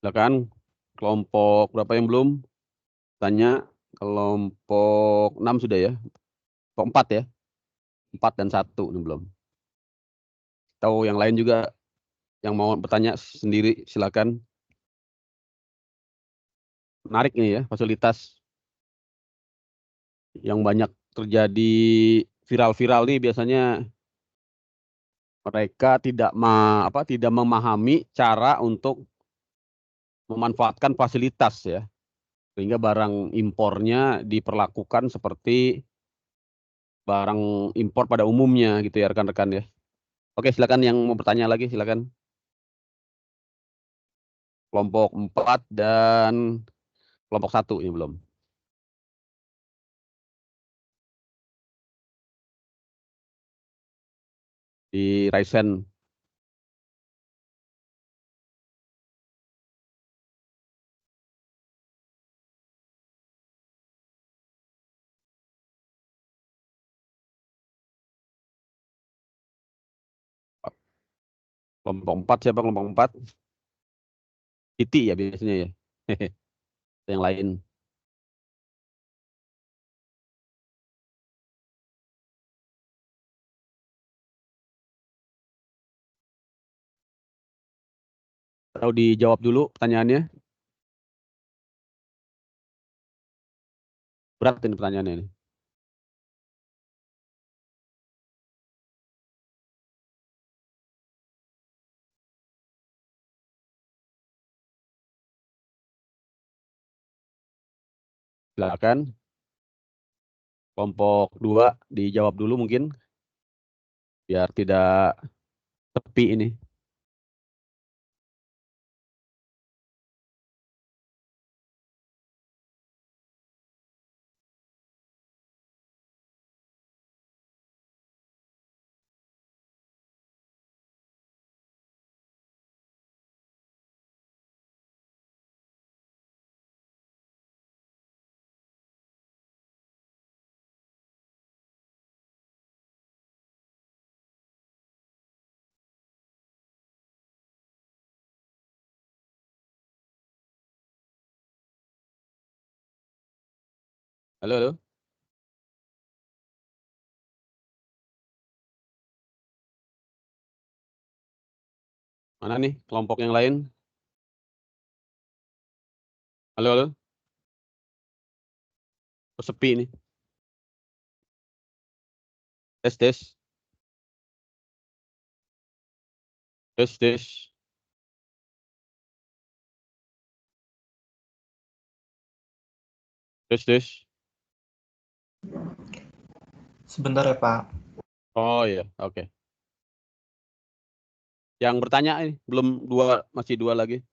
Silakan kelompok berapa yang belum? Tanya kelompok 6 sudah ya? Kelompok 4 ya? 4 dan 1 ini belum. Tahu yang lain juga yang mau bertanya sendiri silakan. Menarik ini ya, fasilitas yang banyak terjadi viral-viral nih biasanya mereka tidak memahami cara untuk memanfaatkan fasilitas ya. Sehingga barang impornya diperlakukan seperti barang impor pada umumnya gitu ya rekan-rekan ya. Oke, silakan yang mau bertanya lagi silakan. Kelompok 4 dan kelompok 1 ini belum. Di Raisen. Kelompok 4 siapa kelompok 4? Siti ya biasanya ya. Yang lain. Atau dijawab dulu pertanyaannya. Berat ini pertanyaannya ini. Silakan. Kelompok 2 dijawab dulu mungkin. Biar tidak sepi ini. Halo, halo. Mana nih kelompok yang lain? Halo, halo. Kok sepi nih? Tes, tes. Tes, tes. Tes, tes. Sebentar ya Pak. Oh iya, oke. Yang bertanya ini belum dua, masih dua lagi.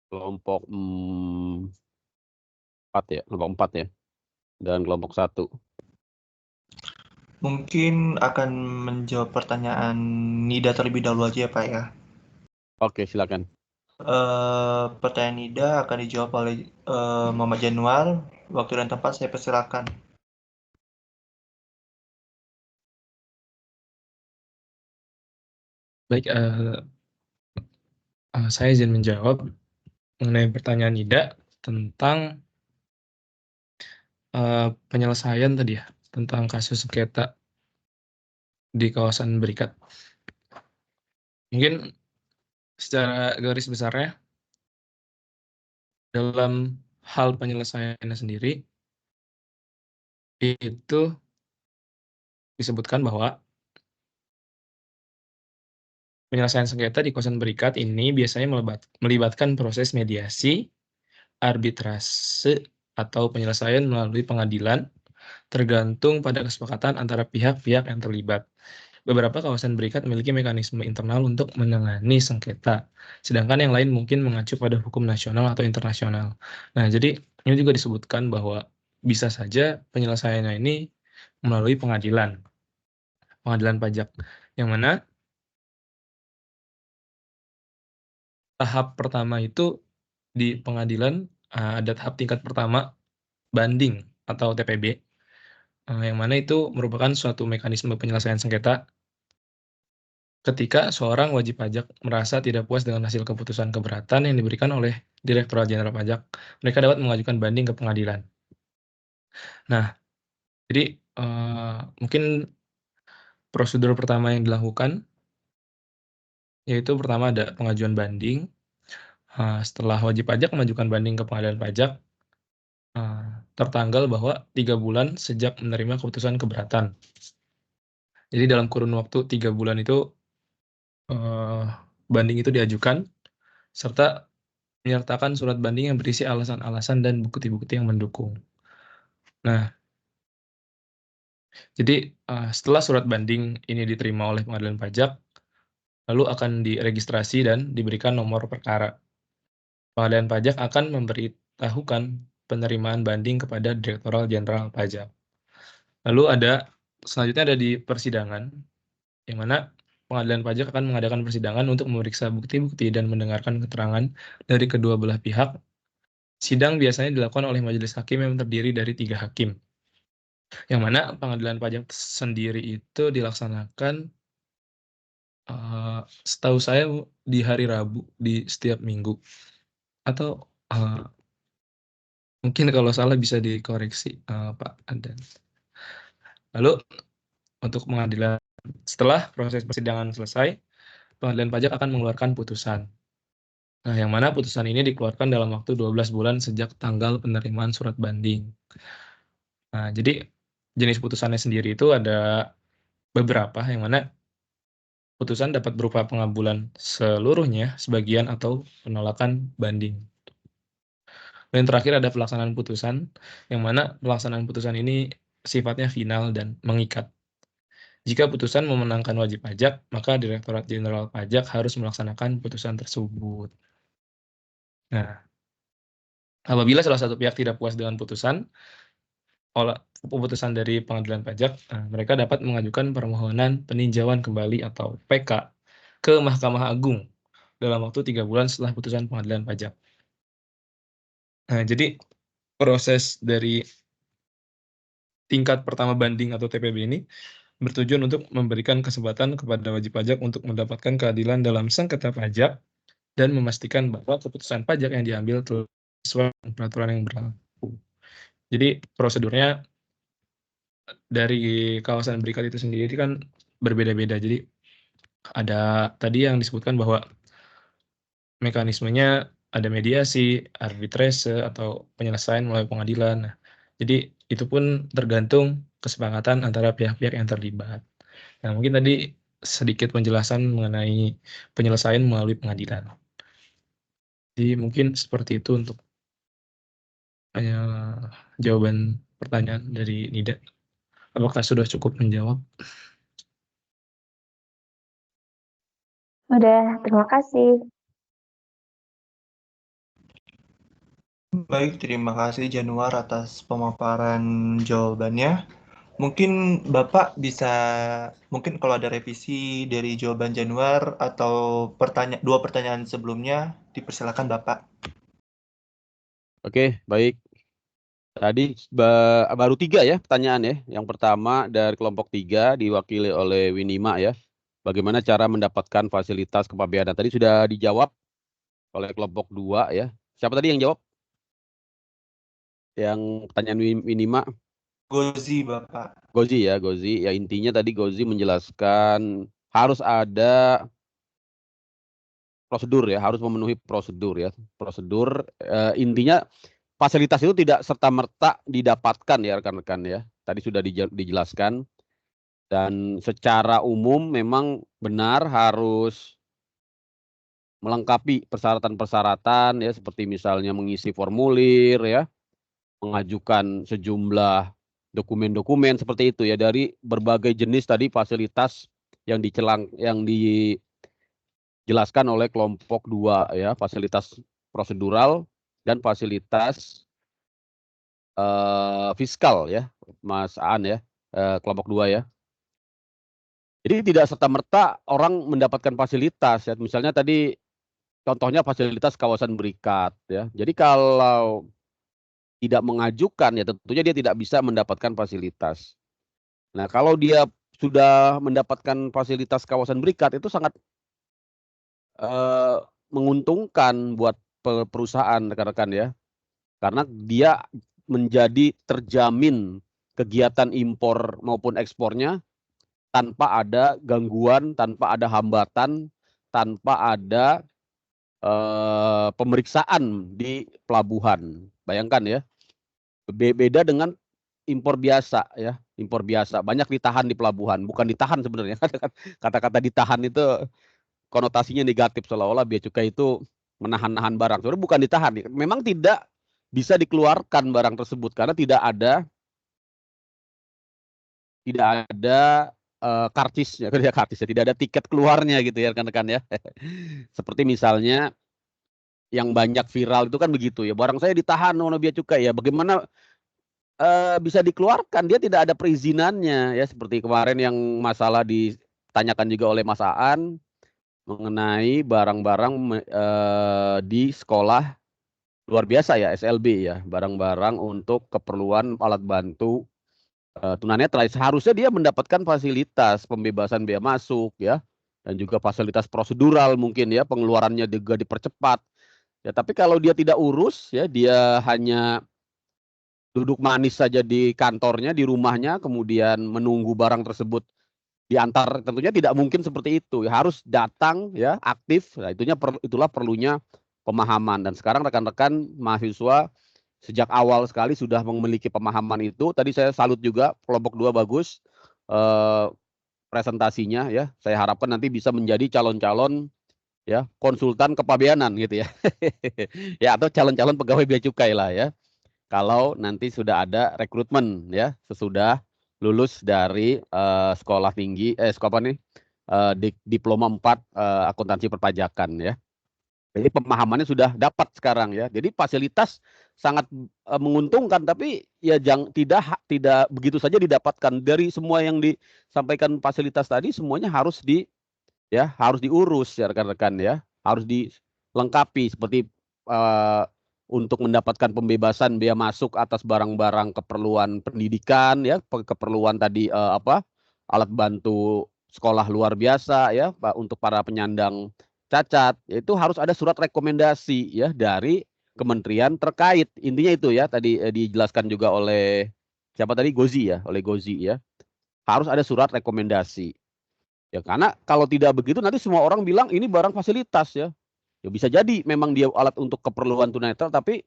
Kelompok 4 ya, kelompok 4 ya. Dan kelompok 1. Mungkin akan menjawab pertanyaan Nida terlebih dahulu aja ya Pak ya. Oke, silakan. Pertanyaan Nida akan dijawab oleh Muhammad Januar. Waktu dan tempat saya persilakan. Baik, saya izin menjawab mengenai pertanyaan Nida tentang penyelesaian tadi ya, tentang kasus sengketa di kawasan Berikat. Mungkin secara garis besarnya, dalam hal penyelesaiannya sendiri, itu disebutkan bahwa penyelesaian sengketa di kawasan Berikat ini biasanya melibatkan proses mediasi, arbitrase, atau penyelesaian melalui pengadilan, tergantung pada kesepakatan antara pihak-pihak yang terlibat. Beberapa kawasan berikat memiliki mekanisme internal untuk menangani sengketa, sedangkan yang lain mungkin mengacu pada hukum nasional atau internasional. Nah, jadi ini juga disebutkan bahwa bisa saja penyelesaiannya ini melalui pengadilan pajak, yang mana tahap pertama itu di pengadilan ada tahap tingkat pertama banding atau TPB, yang mana itu merupakan suatu mekanisme penyelesaian sengketa ketika seorang wajib pajak merasa tidak puas dengan hasil keputusan keberatan yang diberikan oleh Direktorat Jenderal Pajak, mereka dapat mengajukan banding ke pengadilan. Nah, jadi mungkin prosedur pertama yang dilakukan yaitu pertama ada pengajuan banding. Setelah wajib pajak mengajukan banding ke pengadilan pajak, tertanggal bahwa 3 bulan sejak menerima keputusan keberatan. Jadi dalam kurun waktu 3 bulan itu banding itu diajukan serta menyertakan surat banding yang berisi alasan-alasan dan bukti-bukti yang mendukung. Nah, jadi setelah surat banding ini diterima oleh pengadilan pajak, lalu akan diregistrasi dan diberikan nomor perkara. Pengadilan pajak akan memberitahukan penerimaan banding kepada Direktorat Jenderal Pajak. Lalu selanjutnya ada di persidangan, yang mana pengadilan pajak akan mengadakan persidangan untuk memeriksa bukti-bukti dan mendengarkan keterangan dari kedua belah pihak. Sidang biasanya dilakukan oleh majelis hakim yang terdiri dari 3 hakim. Yang mana pengadilan pajak sendiri itu dilaksanakan setahu saya di hari Rabu di setiap minggu. Atau mungkin kalau salah bisa dikoreksi Pak Adan. Lalu untuk pengadilan, setelah proses persidangan selesai, pengadilan pajak akan mengeluarkan putusan. Nah, yang mana putusan ini dikeluarkan dalam waktu 12 bulan sejak tanggal penerimaan surat banding. Nah, jadi jenis putusannya sendiri itu ada beberapa, yang mana putusan dapat berupa pengabulan seluruhnya, sebagian, atau penolakan banding. Dan terakhir ada pelaksanaan putusan, yang mana pelaksanaan putusan ini sifatnya final dan mengikat. Jika putusan memenangkan wajib pajak, maka Direktorat Jenderal Pajak harus melaksanakan putusan tersebut. Nah, apabila salah satu pihak tidak puas dengan putusan dari pengadilan pajak, mereka dapat mengajukan permohonan peninjauan kembali atau PK ke Mahkamah Agung dalam waktu 3 bulan setelah putusan pengadilan pajak. Nah, jadi proses dari tingkat pertama banding atau TPB ini bertujuan untuk memberikan kesempatan kepada wajib pajak untuk mendapatkan keadilan dalam sengketa pajak dan memastikan bahwa keputusan pajak yang diambil sesuai dengan peraturan yang berlaku. Jadi prosedurnya dari kawasan berikat itu sendiri kan berbeda-beda. Jadi ada tadi yang disebutkan bahwa mekanismenya ada mediasi, arbitrase, atau penyelesaian melalui pengadilan. Nah, jadi itu pun tergantung kesepakatan antara pihak-pihak yang terlibat. Nah, mungkin tadi sedikit penjelasan mengenai penyelesaian melalui pengadilan. Jadi mungkin seperti itu untuk jawaban pertanyaan dari Nida. Apakah sudah cukup menjawab? Udah, terima kasih. Baik, terima kasih Januar atas pemaparan jawabannya. Mungkin Bapak bisa, mungkin kalau ada revisi dari jawaban Januar atau dua pertanyaan sebelumnya, dipersilakan Bapak. Oke, baik. Tadi baru 3 ya pertanyaan ya. Yang pertama dari kelompok 3 diwakili oleh Winima ya. Bagaimana cara mendapatkan fasilitas kepabeanan? Tadi sudah dijawab oleh kelompok 2 ya. Siapa tadi yang jawab? Yang pertanyaan Winima? Gozi, Bapak. Gozi ya, Gozi. Ya intinya tadi Gozi menjelaskan harus ada prosedur ya, harus memenuhi prosedur ya. Prosedur intinya fasilitas itu tidak serta-merta didapatkan ya rekan-rekan ya. Tadi sudah dijelaskan. Dan secara umum memang benar harus melengkapi persyaratan-persyaratan ya, seperti misalnya mengisi formulir ya, mengajukan sejumlah dokumen-dokumen seperti itu ya, dari berbagai jenis tadi fasilitas yang dijelaskan oleh kelompok 2 ya, fasilitas prosedural dan fasilitas fiskal ya, Mas Aan ya, kelompok 2 ya. Jadi tidak serta-merta orang mendapatkan fasilitas ya. Misalnya tadi contohnya fasilitas kawasan berikat ya. Jadi kalau tidak mengajukan ya tentunya dia tidak bisa mendapatkan fasilitas. Nah, kalau dia sudah mendapatkan fasilitas kawasan berikat itu sangat menguntungkan buat perusahaan rekan-rekan ya. Karena dia menjadi terjamin kegiatan impor maupun ekspornya tanpa ada gangguan, tanpa ada hambatan, tanpa ada pemeriksaan di pelabuhan. Bayangkan ya, beda dengan impor biasa ya, impor biasa banyak ditahan di pelabuhan, bukan ditahan sebenarnya. Kata-kata ditahan itu konotasinya negatif, seolah-olah bea cukai itu menahan-nahan barang. Sebenarnya bukan ditahan, memang tidak bisa dikeluarkan barang tersebut karena tidak ada karcisnya, tidak ada tiket keluarnya gitu ya rekan-rekan ya. Seperti misalnya yang banyak viral itu kan begitu ya, barang saya ditahan oleh bea cukai ya, bagaimana bisa dikeluarkan, dia tidak ada perizinannya ya, seperti kemarin yang masalah ditanyakan juga oleh Mas Aan mengenai barang-barang di sekolah luar biasa ya, SLB ya, barang-barang untuk keperluan alat bantu tunanetra. Seharusnya dia mendapatkan fasilitas pembebasan bea masuk ya, dan juga fasilitas prosedural mungkin ya, pengeluarannya juga dipercepat ya. Tapi kalau dia tidak urus ya, dia hanya duduk manis saja di kantornya, di rumahnya, kemudian menunggu barang tersebut diantar, tentunya tidak mungkin seperti itu. Harus datang ya, aktif. Nah, itulah perlunya pemahaman. Dan sekarang rekan-rekan mahasiswa sejak awal sekali sudah memiliki pemahaman itu. Tadi saya salut juga kelompok 2 bagus presentasinya ya. Saya harapkan nanti bisa menjadi calon-calon ya konsultan kepabeanan gitu ya. Ya, atau calon-calon pegawai bea cukai lah ya. Kalau nanti sudah ada rekrutmen ya, sesudah lulus dari sekolah tinggi diploma 4 akuntansi perpajakan ya. Jadi pemahamannya sudah dapat sekarang ya. Jadi fasilitas sangat menguntungkan, tapi ya tidak begitu saja didapatkan. Dari semua yang disampaikan fasilitas tadi, semuanya harus diurus ya rekan-rekan ya. Harus dilengkapi seperti untuk mendapatkan pembebasan bea masuk atas barang-barang keperluan pendidikan ya, keperluan tadi alat bantu sekolah luar biasa ya, untuk para penyandang cacat, itu harus ada surat rekomendasi ya dari kementerian terkait. Intinya itu ya, tadi dijelaskan juga oleh siapa tadi, Gozi ya, harus ada surat rekomendasi ya, karena kalau tidak begitu nanti semua orang bilang ini barang fasilitas ya. Ya bisa jadi memang dia alat untuk keperluan tunanetra, tapi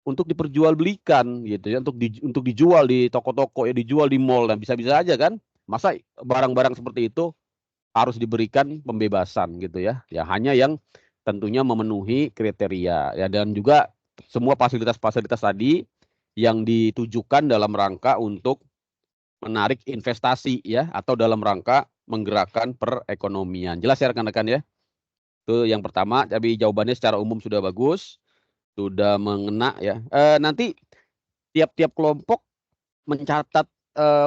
untuk diperjualbelikan gitu ya, untuk dijual di toko-toko ya, dijual di mall, dan bisa-bisa aja kan. Masa barang-barang seperti itu harus diberikan pembebasan gitu ya. Ya hanya yang tentunya memenuhi kriteria ya, dan juga semua fasilitas-fasilitas tadi yang ditujukan dalam rangka untuk menarik investasi ya, atau dalam rangka menggerakkan perekonomian. Jelas ya rekan-rekan ya? Itu yang pertama, tapi jawabannya secara umum sudah bagus, sudah mengena ya. Nanti tiap-tiap kelompok mencatat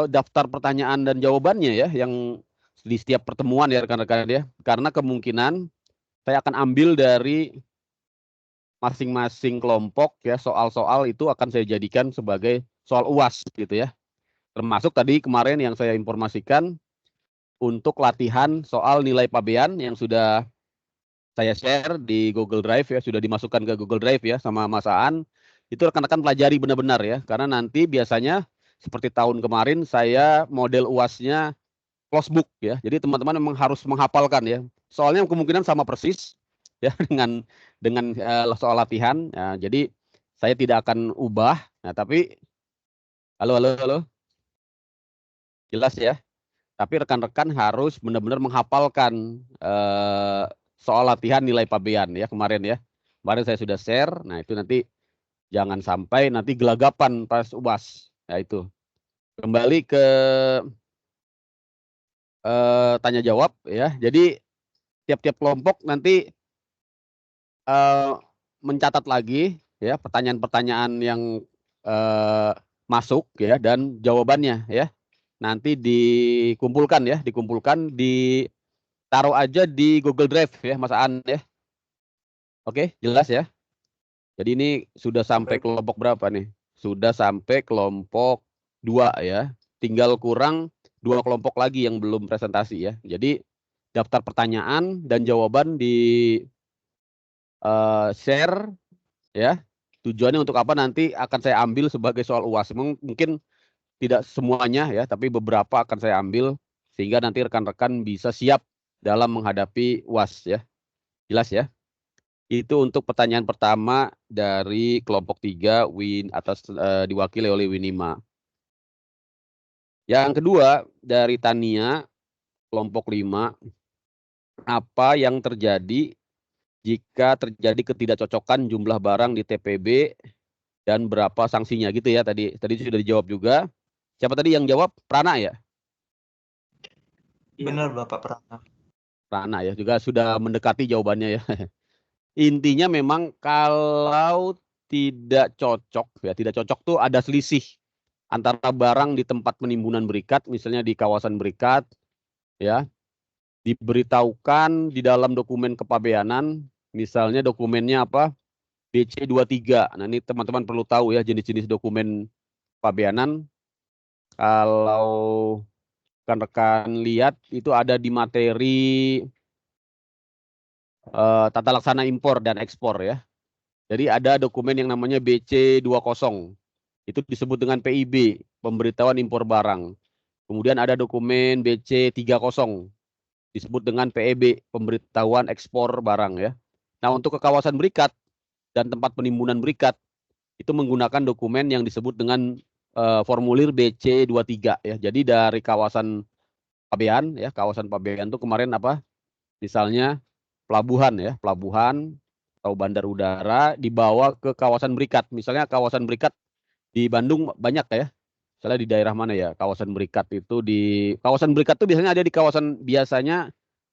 daftar pertanyaan dan jawabannya ya, yang di setiap pertemuan ya rekan-rekan ya. Karena kemungkinan saya akan ambil dari masing-masing kelompok ya, soal-soal itu akan saya jadikan sebagai soal UAS gitu ya. Termasuk tadi kemarin yang saya informasikan untuk latihan soal nilai pabean yang sudah saya share di Google Drive ya, sudah dimasukkan ke Google Drive ya sama Mas Aan. Itu rekan-rekan pelajari benar-benar ya, karena nanti biasanya seperti tahun kemarin saya model UAS-nya close book ya. Jadi teman-teman memang harus menghafalkan ya. Soalnya kemungkinan sama persis ya dengan soal latihan. Ya, jadi saya tidak akan ubah. Nah, tapi halo. Jelas ya. Tapi rekan-rekan harus benar-benar menghafalkan soal latihan nilai pabean ya kemarin ya. Kemarin saya sudah share. Nah, itu nanti jangan sampai nanti gelagapan pas UAS. Ya itu. Kembali ke tanya jawab ya. Jadi tiap-tiap kelompok nanti mencatat lagi ya pertanyaan-pertanyaan yang masuk ya, dan jawabannya ya. Nanti dikumpulkan, ditaruh aja di Google Drive ya Mas Aan ya. Oke, jelas ya. Jadi ini sudah sampai kelompok berapa nih? Sudah sampai kelompok 2 ya. Tinggal kurang 2 kelompok lagi yang belum presentasi ya. Jadi daftar pertanyaan dan jawaban di share ya. Tujuannya untuk apa nanti akan saya ambil sebagai soal UAS. Mungkin tidak semuanya ya, tapi beberapa akan saya ambil sehingga nanti rekan-rekan bisa siap dalam menghadapi UAS ya. Jelas ya? Itu untuk pertanyaan pertama dari kelompok 3 diwakili oleh Winima. Yang kedua dari Tania kelompok 5, apa yang terjadi jika terjadi ketidakcocokan jumlah barang di TPB dan berapa sanksinya gitu ya tadi sudah dijawab juga. Siapa tadi yang jawab? Prana ya? Benar Bapak Prana. Prana ya, juga sudah mendekati jawabannya ya. Intinya memang kalau tidak cocok ya, tidak cocok tuh ada selisih antara barang di tempat penimbunan berikat, misalnya di kawasan berikat ya, diberitahukan di dalam dokumen kepabeanan, misalnya dokumennya apa? BC23. Nah, ini teman-teman perlu tahu ya jenis-jenis dokumen kepabeanan. Kalau rekan-rekan lihat itu ada di materi tata laksana impor dan ekspor ya. Jadi ada dokumen yang namanya BC20. Itu disebut dengan PIB, pemberitahuan impor barang. Kemudian ada dokumen BC30, disebut dengan PEB, pemberitahuan ekspor barang ya. Nah, untuk ke kawasan berikat dan tempat penimbunan berikat itu menggunakan dokumen yang disebut dengan formulir BC23 ya. Jadi dari kawasan pabean ya, kawasan pabean itu kemarin apa? Misalnya pelabuhan ya, pelabuhan atau bandar udara dibawa ke kawasan berikat. Misalnya kawasan berikat di Bandung banyak ya. Misalnya di daerah mana ya? Kawasan berikat itu kawasan berikat itu biasanya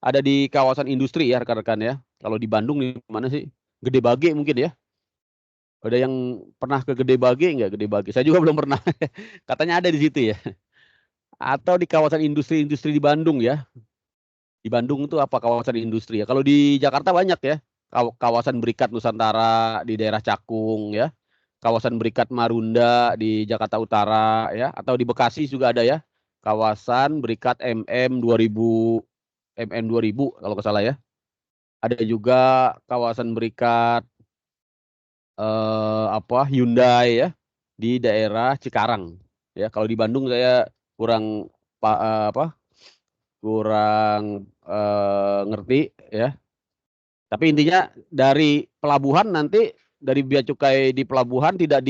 ada di kawasan industri ya rekan-rekan ya. Kalau di Bandung di mana sih? Gede Bage mungkin ya. Ada yang pernah ke Gede Bage enggak? Gede Bage. Saya juga belum pernah. Katanya ada di situ ya. Atau di kawasan industri-industri di Bandung ya. Di Bandung itu apa kawasan industri ya? Kalau di Jakarta banyak ya. Kawasan berikat Nusantara di daerah Cakung ya. Kawasan berikat Marunda di Jakarta Utara ya. Atau di Bekasi juga ada ya. Kawasan berikat MM2000 kalau nggak salah ya. Ada juga kawasan berikat Hyundai ya di daerah Cikarang ya. Kalau di Bandung saya kurang ngerti ya. Tapi intinya dari pelabuhan nanti dari bea cukai di pelabuhan tidak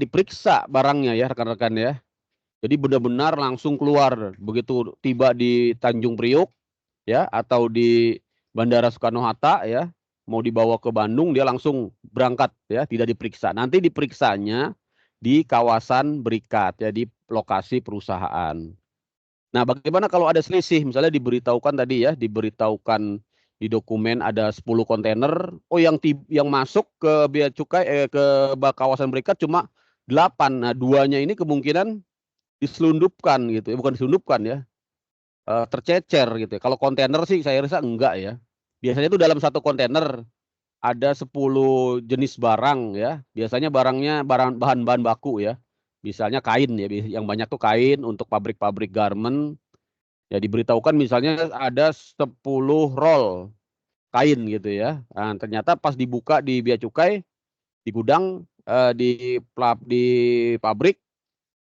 diperiksa barangnya ya rekan-rekan ya. Jadi benar-benar langsung keluar begitu tiba di Tanjung Priok ya atau di Bandara Soekarno-Hatta ya, mau dibawa ke Bandung dia langsung berangkat ya, tidak diperiksa. Nanti diperiksanya di kawasan berikat ya, di lokasi perusahaan. Nah, bagaimana kalau ada selisih? Misalnya diberitahukan tadi ya, diberitahukan di dokumen ada 10 kontainer, oh yang masuk ke bea cukai ke kawasan berikat cuma 8. Nah, 2-nya ini kemungkinan diselundupkan gitu ya, bukan diselundupkan ya. Tercecer gitu ya. Kalau kontainer sih saya rasa enggak ya. Biasanya itu dalam satu kontainer ada 10 jenis barang ya. Biasanya barangnya bahan-bahan baku ya. Misalnya kain ya, yang banyak tuh kain untuk pabrik-pabrik garment. Ya diberitahukan misalnya ada 10 roll kain gitu ya. Nah, ternyata pas dibuka di bea cukai di gudang di pabrik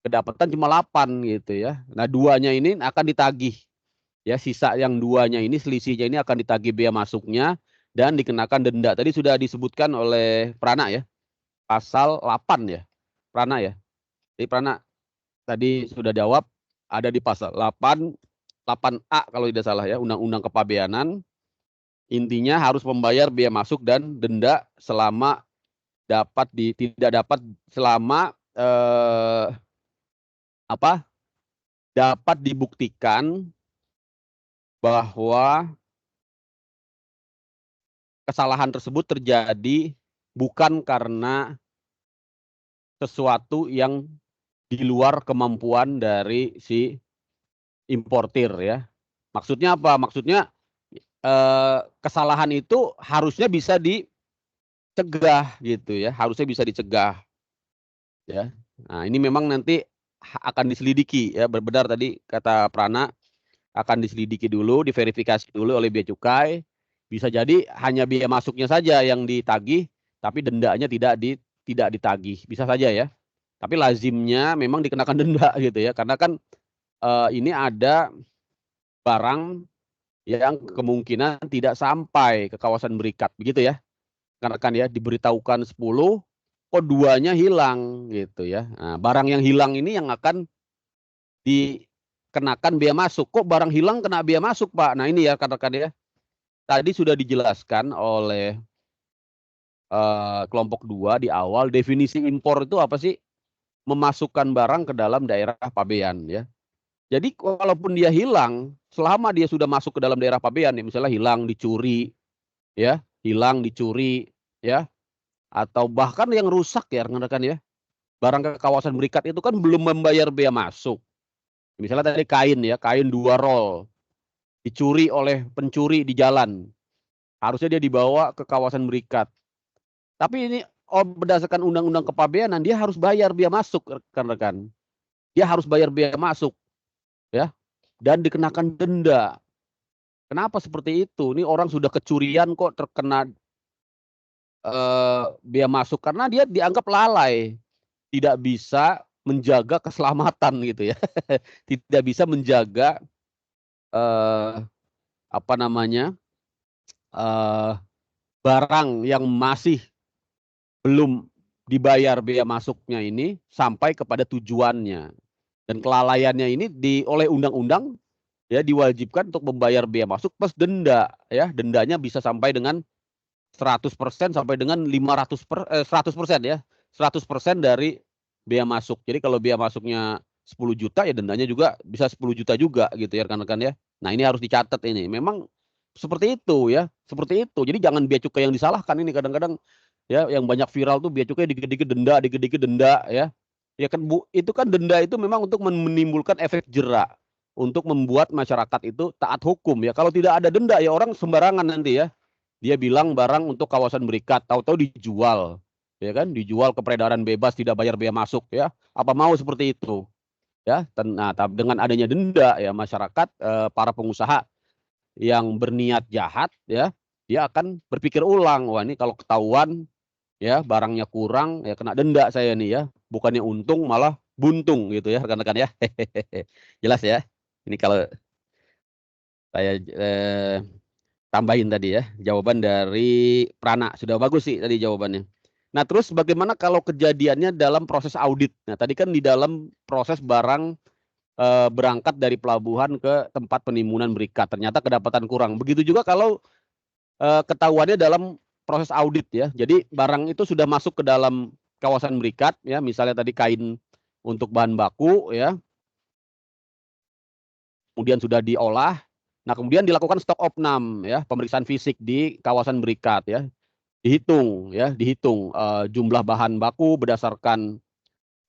kedapatan cuma 8 gitu ya. Nah, 2-nya ini akan ditagih. Ya, sisa yang 2-nya ini selisihnya ini akan ditagih bea masuknya dan dikenakan denda. Tadi sudah disebutkan oleh Prana ya. Pasal 8 ya. Prana ya. Jadi Prana tadi sudah jawab ada di pasal 8A kalau tidak salah ya, Undang-Undang Kepabeanan. Intinya harus membayar bea masuk dan denda selama dapat dibuktikan bahwa kesalahan tersebut terjadi bukan karena sesuatu yang di luar kemampuan dari si importir ya. Maksudnya apa? Maksudnya kesalahan itu harusnya bisa dicegah gitu ya, harusnya bisa dicegah ya. Nah, ini memang nanti akan diselidiki ya, benar tadi kata Prana, akan diselidiki dulu, diverifikasi dulu oleh bea cukai. Bisa jadi hanya biaya masuknya saja yang ditagih, tapi dendanya tidak ditagih, bisa saja ya. Tapi lazimnya memang dikenakan denda gitu ya, karena kan ini ada barang yang kemungkinan tidak sampai ke kawasan berikat, begitu ya. Karena kan ya diberitahukan 10, kok 2-nya hilang gitu ya. Nah, barang yang hilang ini yang akan dikenakan bea masuk. Kok barang hilang kena bea masuk, Pak? Nah, ini ya rekan-rekan ya. Tadi sudah dijelaskan oleh kelompok 2 di awal, definisi impor itu apa sih? Memasukkan barang ke dalam daerah pabean ya. Jadi walaupun dia hilang, selama dia sudah masuk ke dalam daerah pabean, ya, misalnya hilang, dicuri, ya, atau bahkan yang rusak ya rekan-rekan ya. Barang ke kawasan berikat itu kan belum membayar bea masuk. Misalnya tadi kain ya, kain 2 roll dicuri oleh pencuri di jalan. Harusnya dia dibawa ke kawasan berikat. Tapi ini berdasarkan undang-undang kepabeanan dia harus bayar bea masuk rekan-rekan. Dia harus bayar bea masuk ya dan dikenakan denda. Kenapa seperti itu? Ini orang sudah kecurian kok terkena bea masuk karena dia dianggap lalai, tidak bisa menjaga keselamatan gitu ya. Tidak bisa menjaga barang yang masih belum dibayar bea masuknya ini sampai kepada tujuannya. Dan kelalaiannya ini oleh undang-undang ya diwajibkan untuk membayar bea masuk plus denda ya. Dendanya bisa sampai dengan 100% sampai dengan 100% ya. 100% dari bea masuk. Jadi kalau bea masuknya 10 juta ya dendanya juga bisa 10 juta juga gitu ya rekan-rekan ya. Nah, ini harus dicatat ini. Memang seperti itu ya. Seperti itu. Jadi jangan bea cukai yang disalahkan ini kadang-kadang ya, yang banyak viral tuh bea cukai dikit-dikit denda ya. Ya kan Bu, itu kan denda itu memang untuk menimbulkan efek jera, untuk membuat masyarakat itu taat hukum ya. Kalau tidak ada denda ya orang sembarangan nanti ya. Dia bilang barang untuk kawasan berikat, tahu-tahu dijual. Ya kan, dijual ke peredaran bebas tidak bayar bea masuk ya. Apa mau seperti itu? Ya, nah, dengan adanya denda ya masyarakat para pengusaha yang berniat jahat ya, dia akan berpikir ulang. Wah, ini kalau ketahuan ya barangnya kurang ya kena denda saya nih ya, bukannya untung malah buntung gitu ya rekan-rekan ya. Jelas ya, ini kalau saya tambahin tadi ya jawaban dari Prana, sudah bagus sih tadi jawabannya. Nah terus bagaimana kalau kejadiannya dalam proses audit? Nah tadi kan di dalam proses barang berangkat dari pelabuhan ke tempat penimbunan berikat ternyata kedapatan kurang, begitu juga kalau ketahuannya dalam proses audit ya. Jadi barang itu sudah masuk ke dalam kawasan berikat ya, misalnya tadi kain untuk bahan baku ya. Kemudian sudah diolah. Nah, kemudian dilakukan stok opnam ya, pemeriksaan fisik di kawasan berikat ya. Dihitung jumlah bahan baku berdasarkan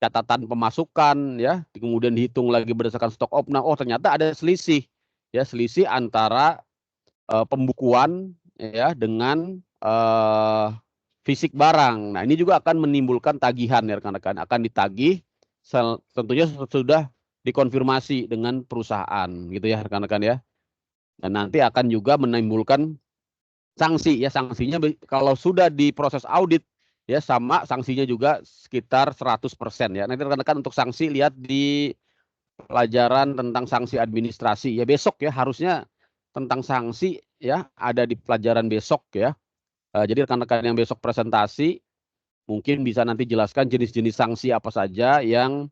catatan pemasukan ya, kemudian dihitung lagi berdasarkan stok opnam. Oh, ternyata ada selisih ya, selisih antara pembukuan ya dengan fisik barang. Nah, ini juga akan menimbulkan tagihan ya rekan-rekan, akan ditagih tentunya sudah dikonfirmasi dengan perusahaan gitu ya rekan-rekan ya. Dan nanti akan juga menimbulkan sanksi ya, sanksinya kalau sudah diproses audit ya sama sanksinya juga sekitar 100% ya. Nanti rekan-rekan untuk sanksi lihat di pelajaran tentang sanksi administrasi ya besok ya, harusnya tentang sanksi ya ada di pelajaran besok ya. Jadi rekan-rekan yang besok presentasi mungkin bisa nanti jelaskan jenis-jenis sanksi apa saja yang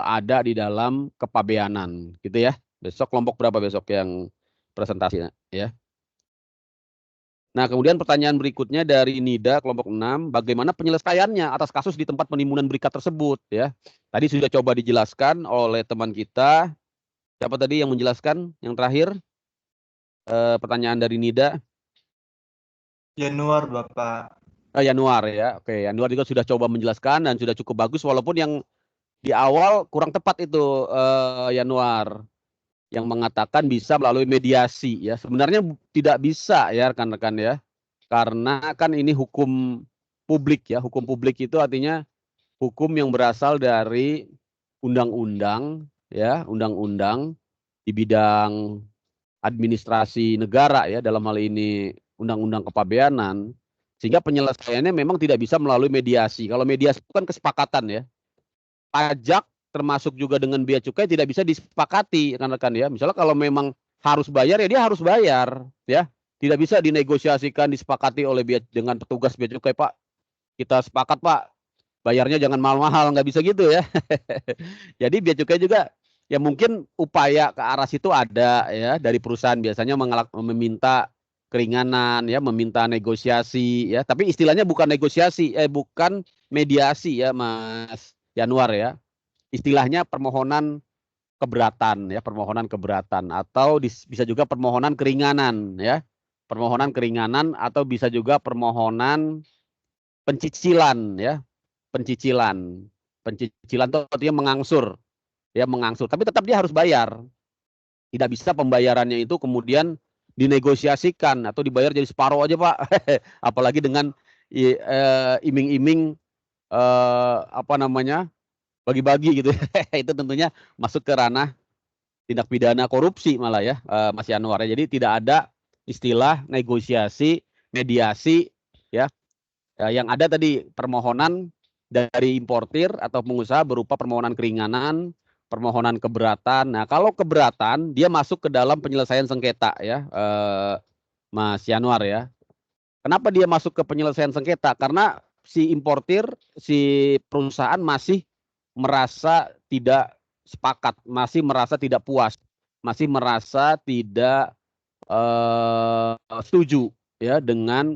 ada di dalam kepabeanan gitu ya. Besok kelompok berapa besok yang presentasinya ya. Nah, kemudian pertanyaan berikutnya dari Nida kelompok 6, bagaimana penyelesaiannya atas kasus di tempat penimbunan berikat tersebut ya. Tadi sudah coba dijelaskan oleh teman kita. Siapa tadi yang menjelaskan yang terakhir? Pertanyaan dari Nida. Januar, Bapak. Januar ya. Oke, Januar juga sudah coba menjelaskan dan sudah cukup bagus walaupun yang di awal kurang tepat itu Januar yang mengatakan bisa melalui mediasi ya. Sebenarnya tidak bisa ya rekan-rekan ya. Karena kan ini hukum publik ya. Hukum publik itu artinya hukum yang berasal dari undang-undang di bidang administrasi negara ya, dalam hal ini undang-undang kepabeanan, sehingga penyelesaiannya memang tidak bisa melalui mediasi. Kalau mediasi itu kan kesepakatan ya. Pajak termasuk juga dengan bea cukai tidak bisa disepakati rekan-rekan ya. Misalnya kalau memang harus bayar ya dia harus bayar ya. Tidak bisa dinegosiasikan, disepakati oleh dengan petugas bea cukai, Pak. Kita sepakat, Pak. Bayarnya jangan mahal-mahal, nggak bisa gitu ya. Jadi bea cukai juga ya mungkin upaya ke arah situ ada ya dari perusahaan, biasanya meminta keringanan ya, meminta negosiasi ya. Tapi istilahnya bukan negosiasi, bukan mediasi ya, Mas Yanuar ya. Istilahnya permohonan keberatan ya, permohonan keberatan, atau bisa juga permohonan keringanan ya. Permohonan keringanan atau bisa juga permohonan pencicilan ya. Pencicilan itu artinya mengangsur ya, mengangsur, tapi tetap dia harus bayar. Tidak bisa pembayarannya itu kemudian dinegosiasikan atau dibayar jadi separuh aja, Pak. Apalagi dengan iming-iming bagi-bagi gitu. Itu tentunya masuk ke ranah tindak pidana korupsi malah ya, Mas Yanuar. Jadi tidak ada istilah negosiasi, mediasi ya. Yang ada tadi permohonan dari importir atau pengusaha berupa permohonan keringanan, permohonan keberatan. Nah, kalau keberatan dia masuk ke dalam penyelesaian sengketa ya, Mas Yanuar ya. Kenapa dia masuk ke penyelesaian sengketa? Karena si importir, si perusahaan masih merasa tidak sepakat, masih merasa tidak puas, masih merasa tidak setuju ya dengan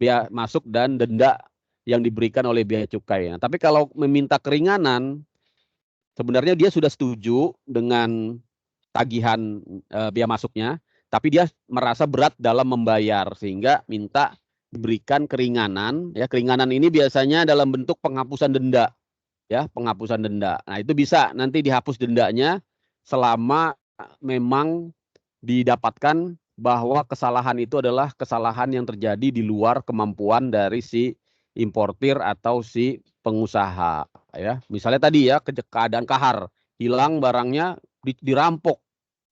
bea masuk dan denda yang diberikan oleh bea cukai. Nah, tapi kalau meminta keringanan, sebenarnya dia sudah setuju dengan tagihan bea masuknya, tapi dia merasa berat dalam membayar sehingga minta diberikan keringanan ya. Keringanan ini biasanya dalam bentuk penghapusan denda ya, penghapusan denda. Nah, itu bisa nanti dihapus dendanya selama memang didapatkan bahwa kesalahan itu adalah kesalahan yang terjadi di luar kemampuan dari si importir atau si pengusaha ya. Misalnya tadi ya, keadaan kahar, hilang barangnya, dirampok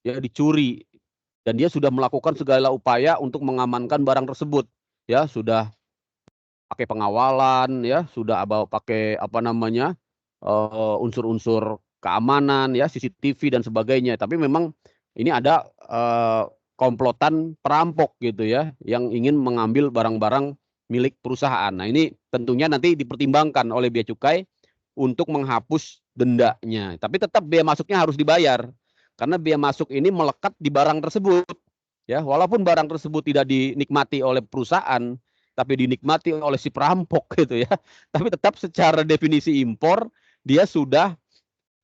ya, dicuri, dan dia sudah melakukan segala upaya untuk mengamankan barang tersebut ya, sudah pakai pengawalan ya, sudah pakai unsur-unsur keamanan ya, CCTV dan sebagainya, tapi memang ini ada komplotan perampok gitu ya, yang ingin mengambil barang-barang milik perusahaan. Nah, ini tentunya nanti dipertimbangkan oleh bea cukai untuk menghapus dendanya. Tapi tetap bea masuknya harus dibayar, karena bea masuk ini melekat di barang tersebut ya. Walaupun barang tersebut tidak dinikmati oleh perusahaan, tapi dinikmati oleh si perampok gitu ya. Tapi tetap secara definisi impor dia sudah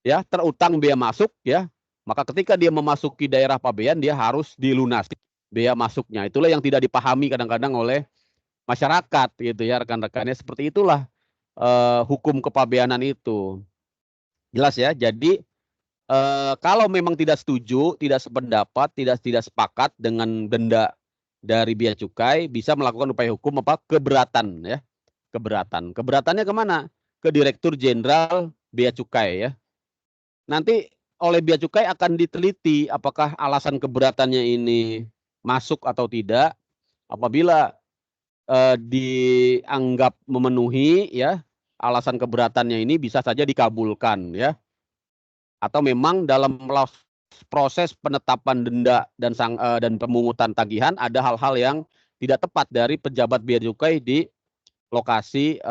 ya terutang bea masuk ya. Maka ketika dia memasuki daerah pabean, dia harus dilunasi bea masuknya. Itulah yang tidak dipahami kadang-kadang oleh masyarakat gitu ya, rekan-rekannya. Seperti itulah hukum kepabeanan itu. Jelas ya. Jadi kalau memang tidak setuju, tidak sependapat, tidak sepakat dengan denda dari bea cukai, bisa melakukan upaya hukum keberatan ya. Keberatan. Keberatannya kemana? Ke Direktur Jenderal Bea Cukai ya. Nanti oleh bea cukai akan diteliti apakah alasan keberatannya ini masuk atau tidak. Apabila dianggap memenuhi ya alasan keberatannya ini, bisa saja dikabulkan ya. Atau memang dalam proses penetapan denda dan pemungutan tagihan ada hal-hal yang tidak tepat dari pejabat bea cukai di lokasi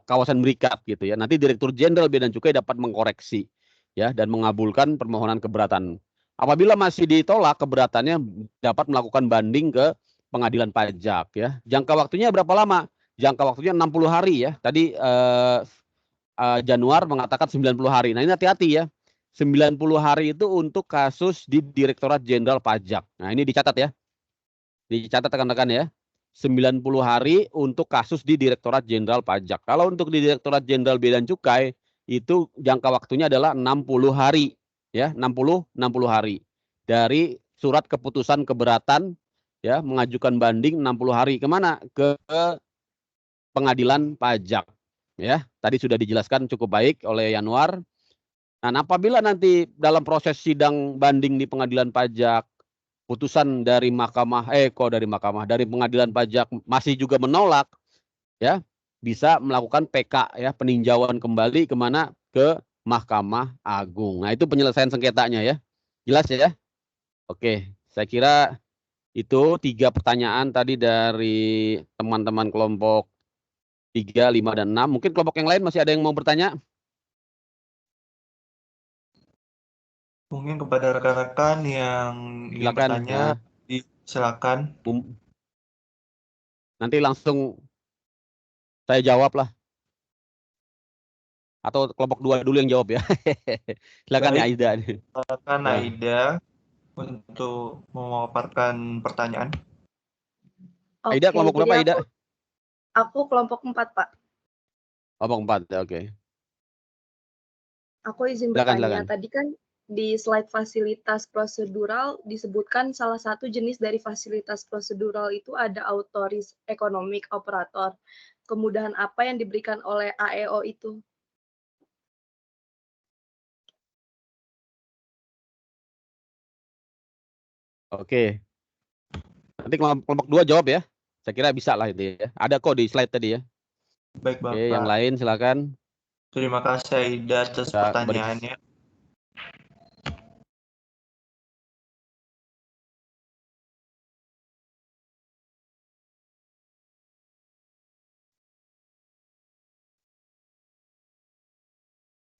kawasan berikat gitu ya. Nanti Direktur Jenderal Bea dan Cukai dapat mengkoreksi ya dan mengabulkan permohonan keberatan. Apabila masih ditolak keberatannya, dapat melakukan banding ke pengadilan pajak ya. Jangka waktunya berapa lama? Jangka waktunya 60 hari ya. Tadi Januar mengatakan 90 hari. Nah, ini hati-hati ya. 90 hari itu untuk kasus di Direktorat Jenderal Pajak. Nah, ini dicatat ya. Dicatat rekan-rekan ya. 90 hari untuk kasus di Direktorat Jenderal Pajak. Kalau untuk di Direktorat Jenderal Bea dan Cukai itu jangka waktunya adalah 60 hari ya, 60 hari. Dari surat keputusan keberatan ya, mengajukan banding 60 hari kemana? Ke pengadilan pajak ya. Tadi sudah dijelaskan cukup baik oleh Yanuar Nah, apabila nanti dalam proses sidang banding di pengadilan pajak, putusan dari dari pengadilan pajak masih juga menolak, ya, bisa melakukan PK, ya, peninjauan kembali kemana, ke Mahkamah Agung. Nah, itu penyelesaian sengketanya, ya. Jelas ya? Oke, saya kira itu 3 pertanyaan tadi dari teman-teman kelompok 3, 5, dan 6. Mungkin kelompok yang lain masih ada yang mau bertanya? Mungkin kepada rekan-rekan yang ingin Silakan. bertanya, silakan. Nanti langsung saya jawab lah. Atau kelompok 2 dulu yang jawab, ya. Silakan, ya, Baik, Aida. silakan Ya. Aida untuk memaparkan pertanyaan. Aida, kelompok berapa, Aida? Aku kelompok 4, Pak. Kelompok 4, ya, oke. Aku izin Silakan, bertanya. silakan. Tadi kan di slide fasilitas prosedural disebutkan salah satu jenis dari fasilitas prosedural itu ada authorized economic operator. Kemudahan apa yang diberikan oleh AEO itu? Oke. Nanti kelompok 2 jawab, ya. Saya kira bisa lah itu, ya. Ada kok di slide tadi, ya. Baik, Bapak. Oke, yang lain silakan. Terima kasih Aida atas pertanyaannya.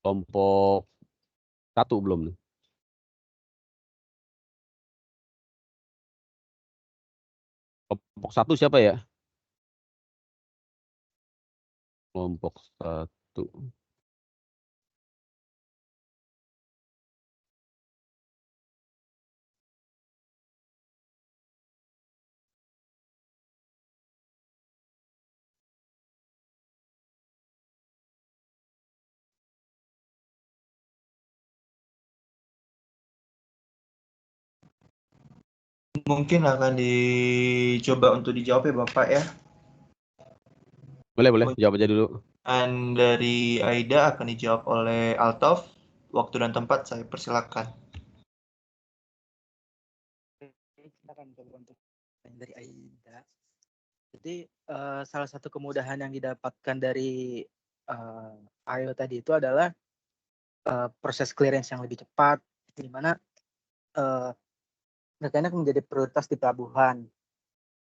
Kelompok 1 belum. Kelompok 1 siapa, ya? Kelompok 1. Mungkin akan dicoba untuk dijawab, ya, Bapak, ya. Boleh, jawab aja dulu. Dan dari Aida akan dijawab oleh Altov. Waktu dan tempat saya persilakan. Silakan untuk dari Aida. Jadi salah satu kemudahan yang didapatkan dari AEO tadi itu adalah proses clearance yang lebih cepat, di mana mereka menjadi prioritas di pelabuhan.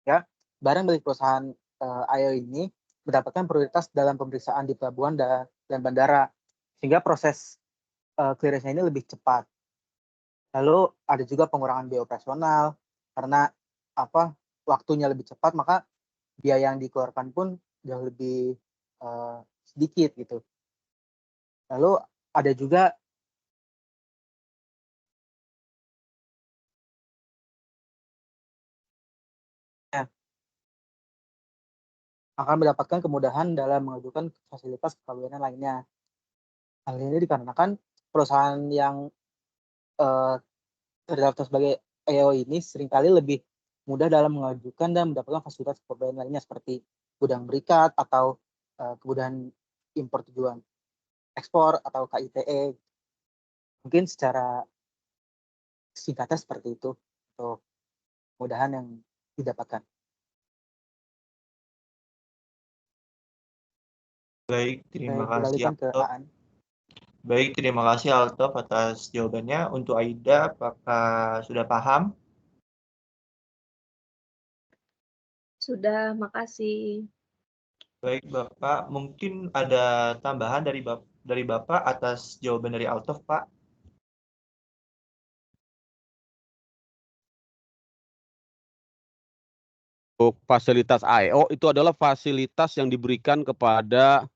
Ya, barang milik perusahaan AEO ini mendapatkan prioritas dalam pemeriksaan di pelabuhan dan bandara, sehingga proses clearance-nya ini lebih cepat. Lalu ada juga pengurangan biaya operasional karena waktunya lebih cepat, maka biaya yang dikeluarkan pun jauh lebih sedikit gitu. Lalu ada juga akan mendapatkan kemudahan dalam mengajukan fasilitas kepabeanan lainnya. Hal ini dikarenakan perusahaan yang terdaftar sebagai AEO ini seringkali lebih mudah dalam mengajukan dan mendapatkan fasilitas kepabeanan lainnya seperti gudang berikat atau kemudahan impor tujuan ekspor atau KITE. Mungkin secara singkatnya seperti itu untuk kemudahan yang didapatkan. Baik, terima kasih Kembalikan ke Altov. Aan. Baik, terima kasih Altov atas jawabannya. Untuk Aida, apakah sudah paham? Sudah, makasih. Baik, Bapak. Mungkin ada tambahan dari Bapak atas jawaban dari Altov, Pak? Untuk fasilitas AEO itu adalah fasilitas yang diberikan kepada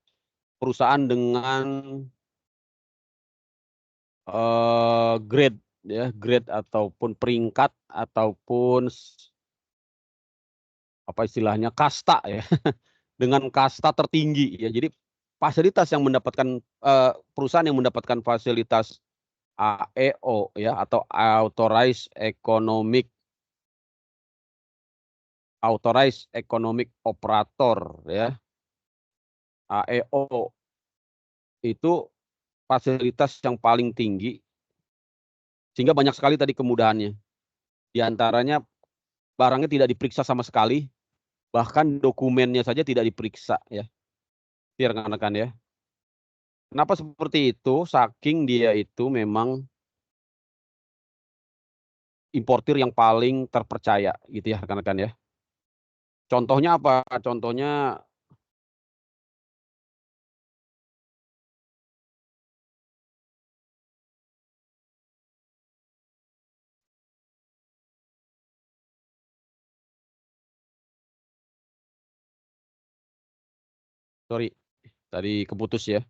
perusahaan dengan grade, ya, grade ataupun peringkat ataupun apa istilahnya kasta, ya, dengan kasta tertinggi, ya. Jadi fasilitas yang mendapatkan perusahaan yang mendapatkan fasilitas AEO, ya, atau Authorized Economic Operator, ya, AEO itu fasilitas yang paling tinggi, sehingga banyak sekali tadi kemudahannya. Di antaranya barangnya tidak diperiksa sama sekali, bahkan dokumennya saja tidak diperiksa ya. Biar rekan-rekan ya. Kenapa seperti itu? Saking dia itu memang importir yang paling terpercaya gitu ya rekan-rekan ya. Contohnya apa? Contohnya sorry, tadi keputus ya.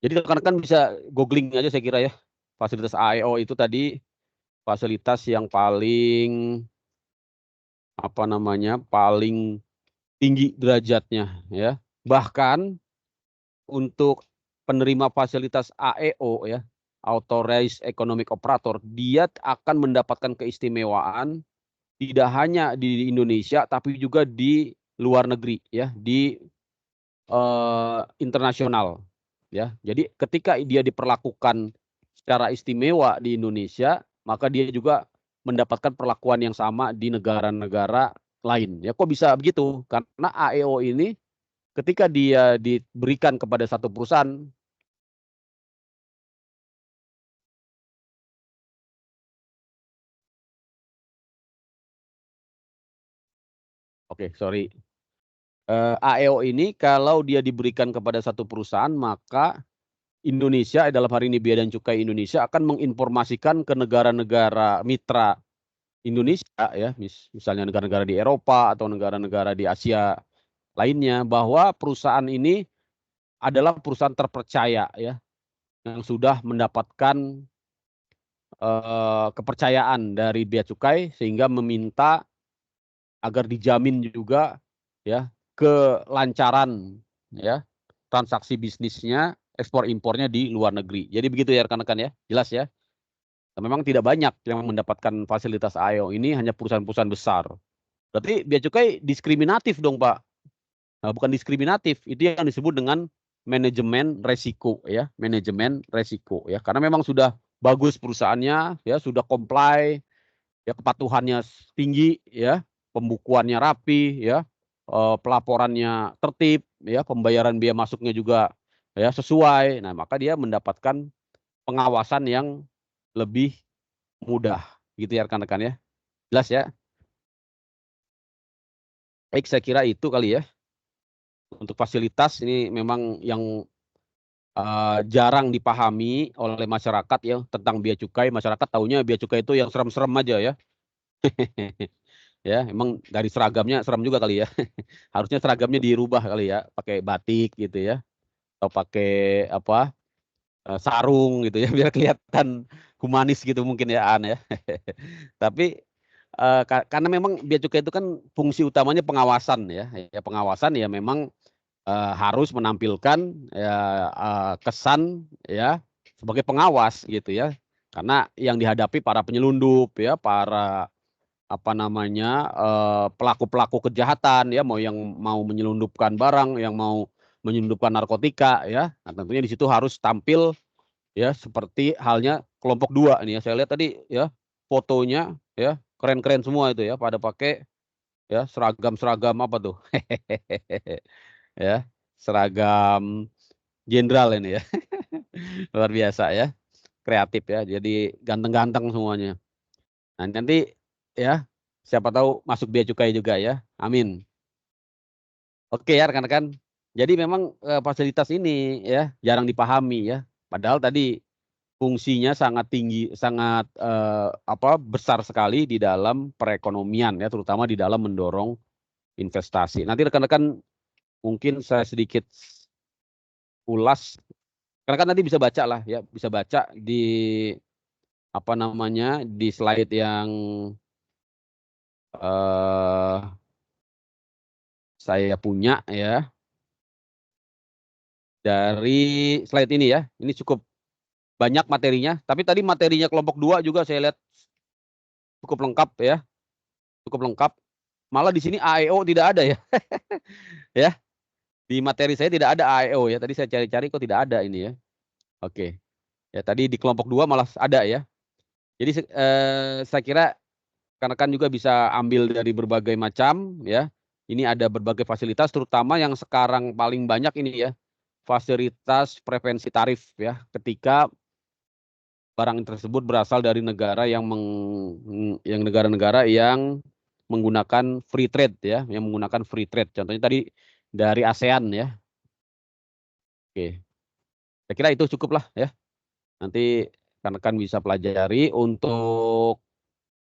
Jadi rekan-rekan bisa googling aja saya kira ya. Fasilitas AEO itu tadi fasilitas yang paling paling tinggi derajatnya ya. Bahkan untuk penerima fasilitas AEO ya, Authorized Economic Operator, dia akan mendapatkan keistimewaan tidak hanya di Indonesia tapi juga di luar negeri ya, di internasional ya. Jadi ketika dia diperlakukan secara istimewa di Indonesia, maka dia juga mendapatkan perlakuan yang sama di negara-negara lain. Ya, kok bisa begitu? Karena AEO ini ketika dia diberikan kepada satu perusahaan, AEO ini kalau dia diberikan kepada satu perusahaan, maka Indonesia dalam hari ini Bea dan Cukai Indonesia akan menginformasikan ke negara-negara mitra Indonesia ya, misalnya negara-negara di Eropa atau negara-negara di Asia lainnya, bahwa perusahaan ini adalah perusahaan terpercaya ya, yang sudah mendapatkan kepercayaan dari Bea Cukai sehingga meminta agar dijamin juga ya kelancaran ya transaksi bisnisnya, ekspor impornya di luar negeri. Jadi begitu ya rekan-rekan ya, jelas ya. Nah, memang tidak banyak yang mendapatkan fasilitas AEO ini, hanya perusahaan-perusahaan besar. Berarti Bea Cukai diskriminatif dong Pak. Nah, bukan diskriminatif, itu yang disebut dengan manajemen resiko ya, manajemen resiko ya. Karena memang sudah bagus perusahaannya ya, sudah comply ya, kepatuhannya tinggi ya, pembukuannya rapi ya, pelaporannya tertib ya, pembayaran biaya masuknya juga ya sesuai. Nah, maka dia mendapatkan pengawasan yang lebih mudah gitu ya rekan-rekan ya. Jelas ya? Baik, saya kira itu kali ya. Untuk fasilitas ini memang yang jarang dipahami oleh masyarakat ya tentang bea cukai. Masyarakat taunya bea cukai itu yang serem-serem aja ya. Ya, emang dari seragamnya serem juga kali ya. Harusnya seragamnya dirubah kali ya, pakai batik gitu ya, atau pakai apa sarung gitu ya, biar kelihatan humanis gitu mungkin ya An ya. Tapi karena memang bea cukai itu kan fungsi utamanya pengawasan ya, pengawasan ya memang harus menampilkan ya kesan ya sebagai pengawas gitu ya, karena yang dihadapi para penyelundup ya, para pelaku-pelaku kejahatan ya, mau yang mau menyelundupkan barang, yang mau menyelundupkan narkotika ya. Nah, tentunya di situ harus tampil ya seperti halnya kelompok 2 ini ya. Saya lihat tadi ya fotonya ya, keren-keren semua itu ya, pada pakai ya seragam-seragam apa tuh? Ya, seragam jenderal ini ya. Luar biasa ya. Kreatif ya. Jadi ganteng-ganteng semuanya. Nah, nanti ya siapa tahu masuk bea cukai juga ya. Amin. Oke ya rekan-rekan. Jadi memang fasilitas ini ya jarang dipahami ya. Padahal tadi fungsinya sangat tinggi, sangat besar sekali di dalam perekonomian ya, terutama di dalam mendorong investasi. Nanti rekan-rekan mungkin saya sedikit ulas. Rekan-rekan nanti bisa baca lah ya, bisa baca di di slide yang saya punya ya, dari slide ini ya. Ini cukup banyak materinya, tapi tadi materinya kelompok 2 juga saya lihat cukup lengkap ya, cukup lengkap. Malah di sini AEO tidak ada ya. Ya, di materi saya tidak ada AEO ya, tadi saya cari-cari kok tidak ada ini ya. Oke. Ya tadi di kelompok 2 malah ada ya. Jadi saya kira rekan-rekan juga bisa ambil dari berbagai macam ya. Ini ada berbagai fasilitas terutama yang sekarang paling banyak ini ya. Fasilitas preferensi tarif ya. Ketika barang tersebut berasal dari negara yang negara-negara yang menggunakan free trade ya, yang menggunakan free trade. Contohnya tadi dari ASEAN ya. Oke. Saya kira itu cukup lah ya. Nanti rekan-rekan bisa pelajari untuk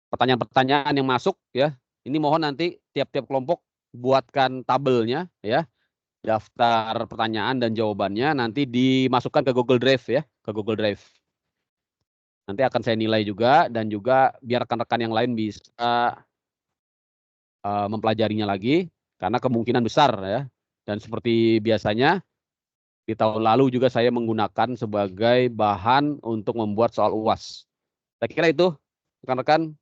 pertanyaan-pertanyaan yang masuk ya. Ini mohon nanti tiap-tiap kelompok buatkan tabelnya ya. Daftar pertanyaan dan jawabannya nanti dimasukkan ke Google Drive ya, ke Google Drive. Nanti akan saya nilai juga dan juga biar rekan-rekan yang lain bisa mempelajarinya lagi karena kemungkinan besar ya. Dan seperti biasanya di tahun lalu juga saya menggunakan sebagai bahan untuk membuat soal UAS. Saya kira itu rekan-rekan.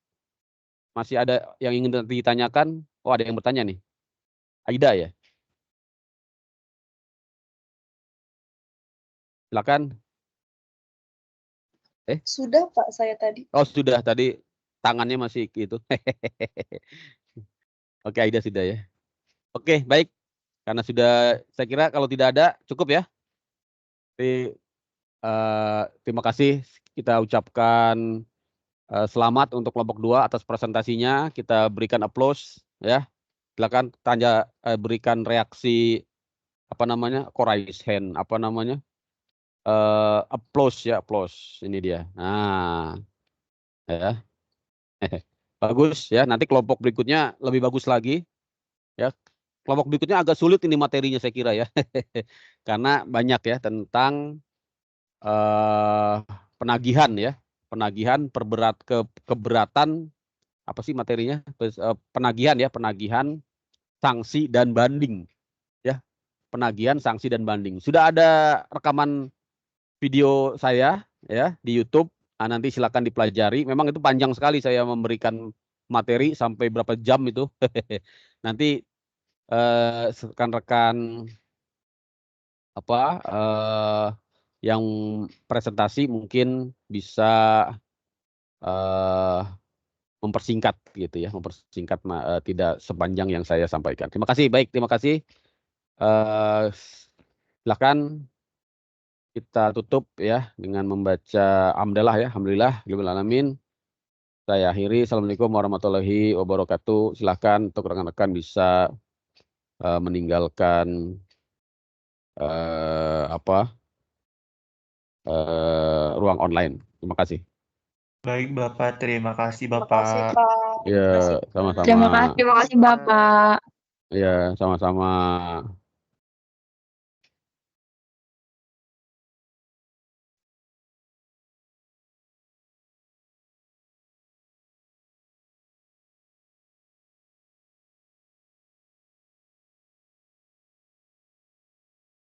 Masih ada yang ingin ditanyakan? Oh, ada yang bertanya nih. Aida ya? Silakan. Sudah Pak, saya tadi. Oh, sudah. Tadi tangannya masih gitu. Oke, Aida sudah ya. Oke, baik. Karena sudah, saya kira kalau tidak ada, cukup ya. Jadi, terima kasih. Kita ucapkan selamat untuk kelompok 2 atas presentasinya. Kita berikan applause ya. Silakan berikan reaksi apa namanya? Kok raise hand, apa namanya? Applause ya, applause. Ini dia. Nah, ya. Bagus ya. Nanti kelompok berikutnya lebih bagus lagi. Ya. Kelompok berikutnya agak sulit ini materinya saya kira ya. Karena banyak ya tentang penagihan ya. Penagihan keberatan apa sih materinya? Penagihan ya, penagihan, sanksi dan banding. Ya. Penagihan, sanksi dan banding. Sudah ada rekaman video saya ya di YouTube. Nah, nanti silakan dipelajari. Memang itu panjang sekali saya memberikan materi sampai berapa jam itu. Nanti rekan-rekan yang presentasi mungkin bisa mempersingkat gitu ya, mempersingkat tidak sepanjang yang saya sampaikan. Terima kasih. Baik, terima kasih. Silakan kita tutup ya dengan membaca hamdalah ya, alhamdulillah alamin. Saya akhiri. Assalamualaikum warahmatullahi wabarakatuh. Silakan untuk rekan-rekan bisa meninggalkan ruang online. Terima kasih. Baik Bapak, terima kasih Terima kasih Bapak. Pak. Ya, sama-sama. Terima kasih Bapak. Ya, sama-sama.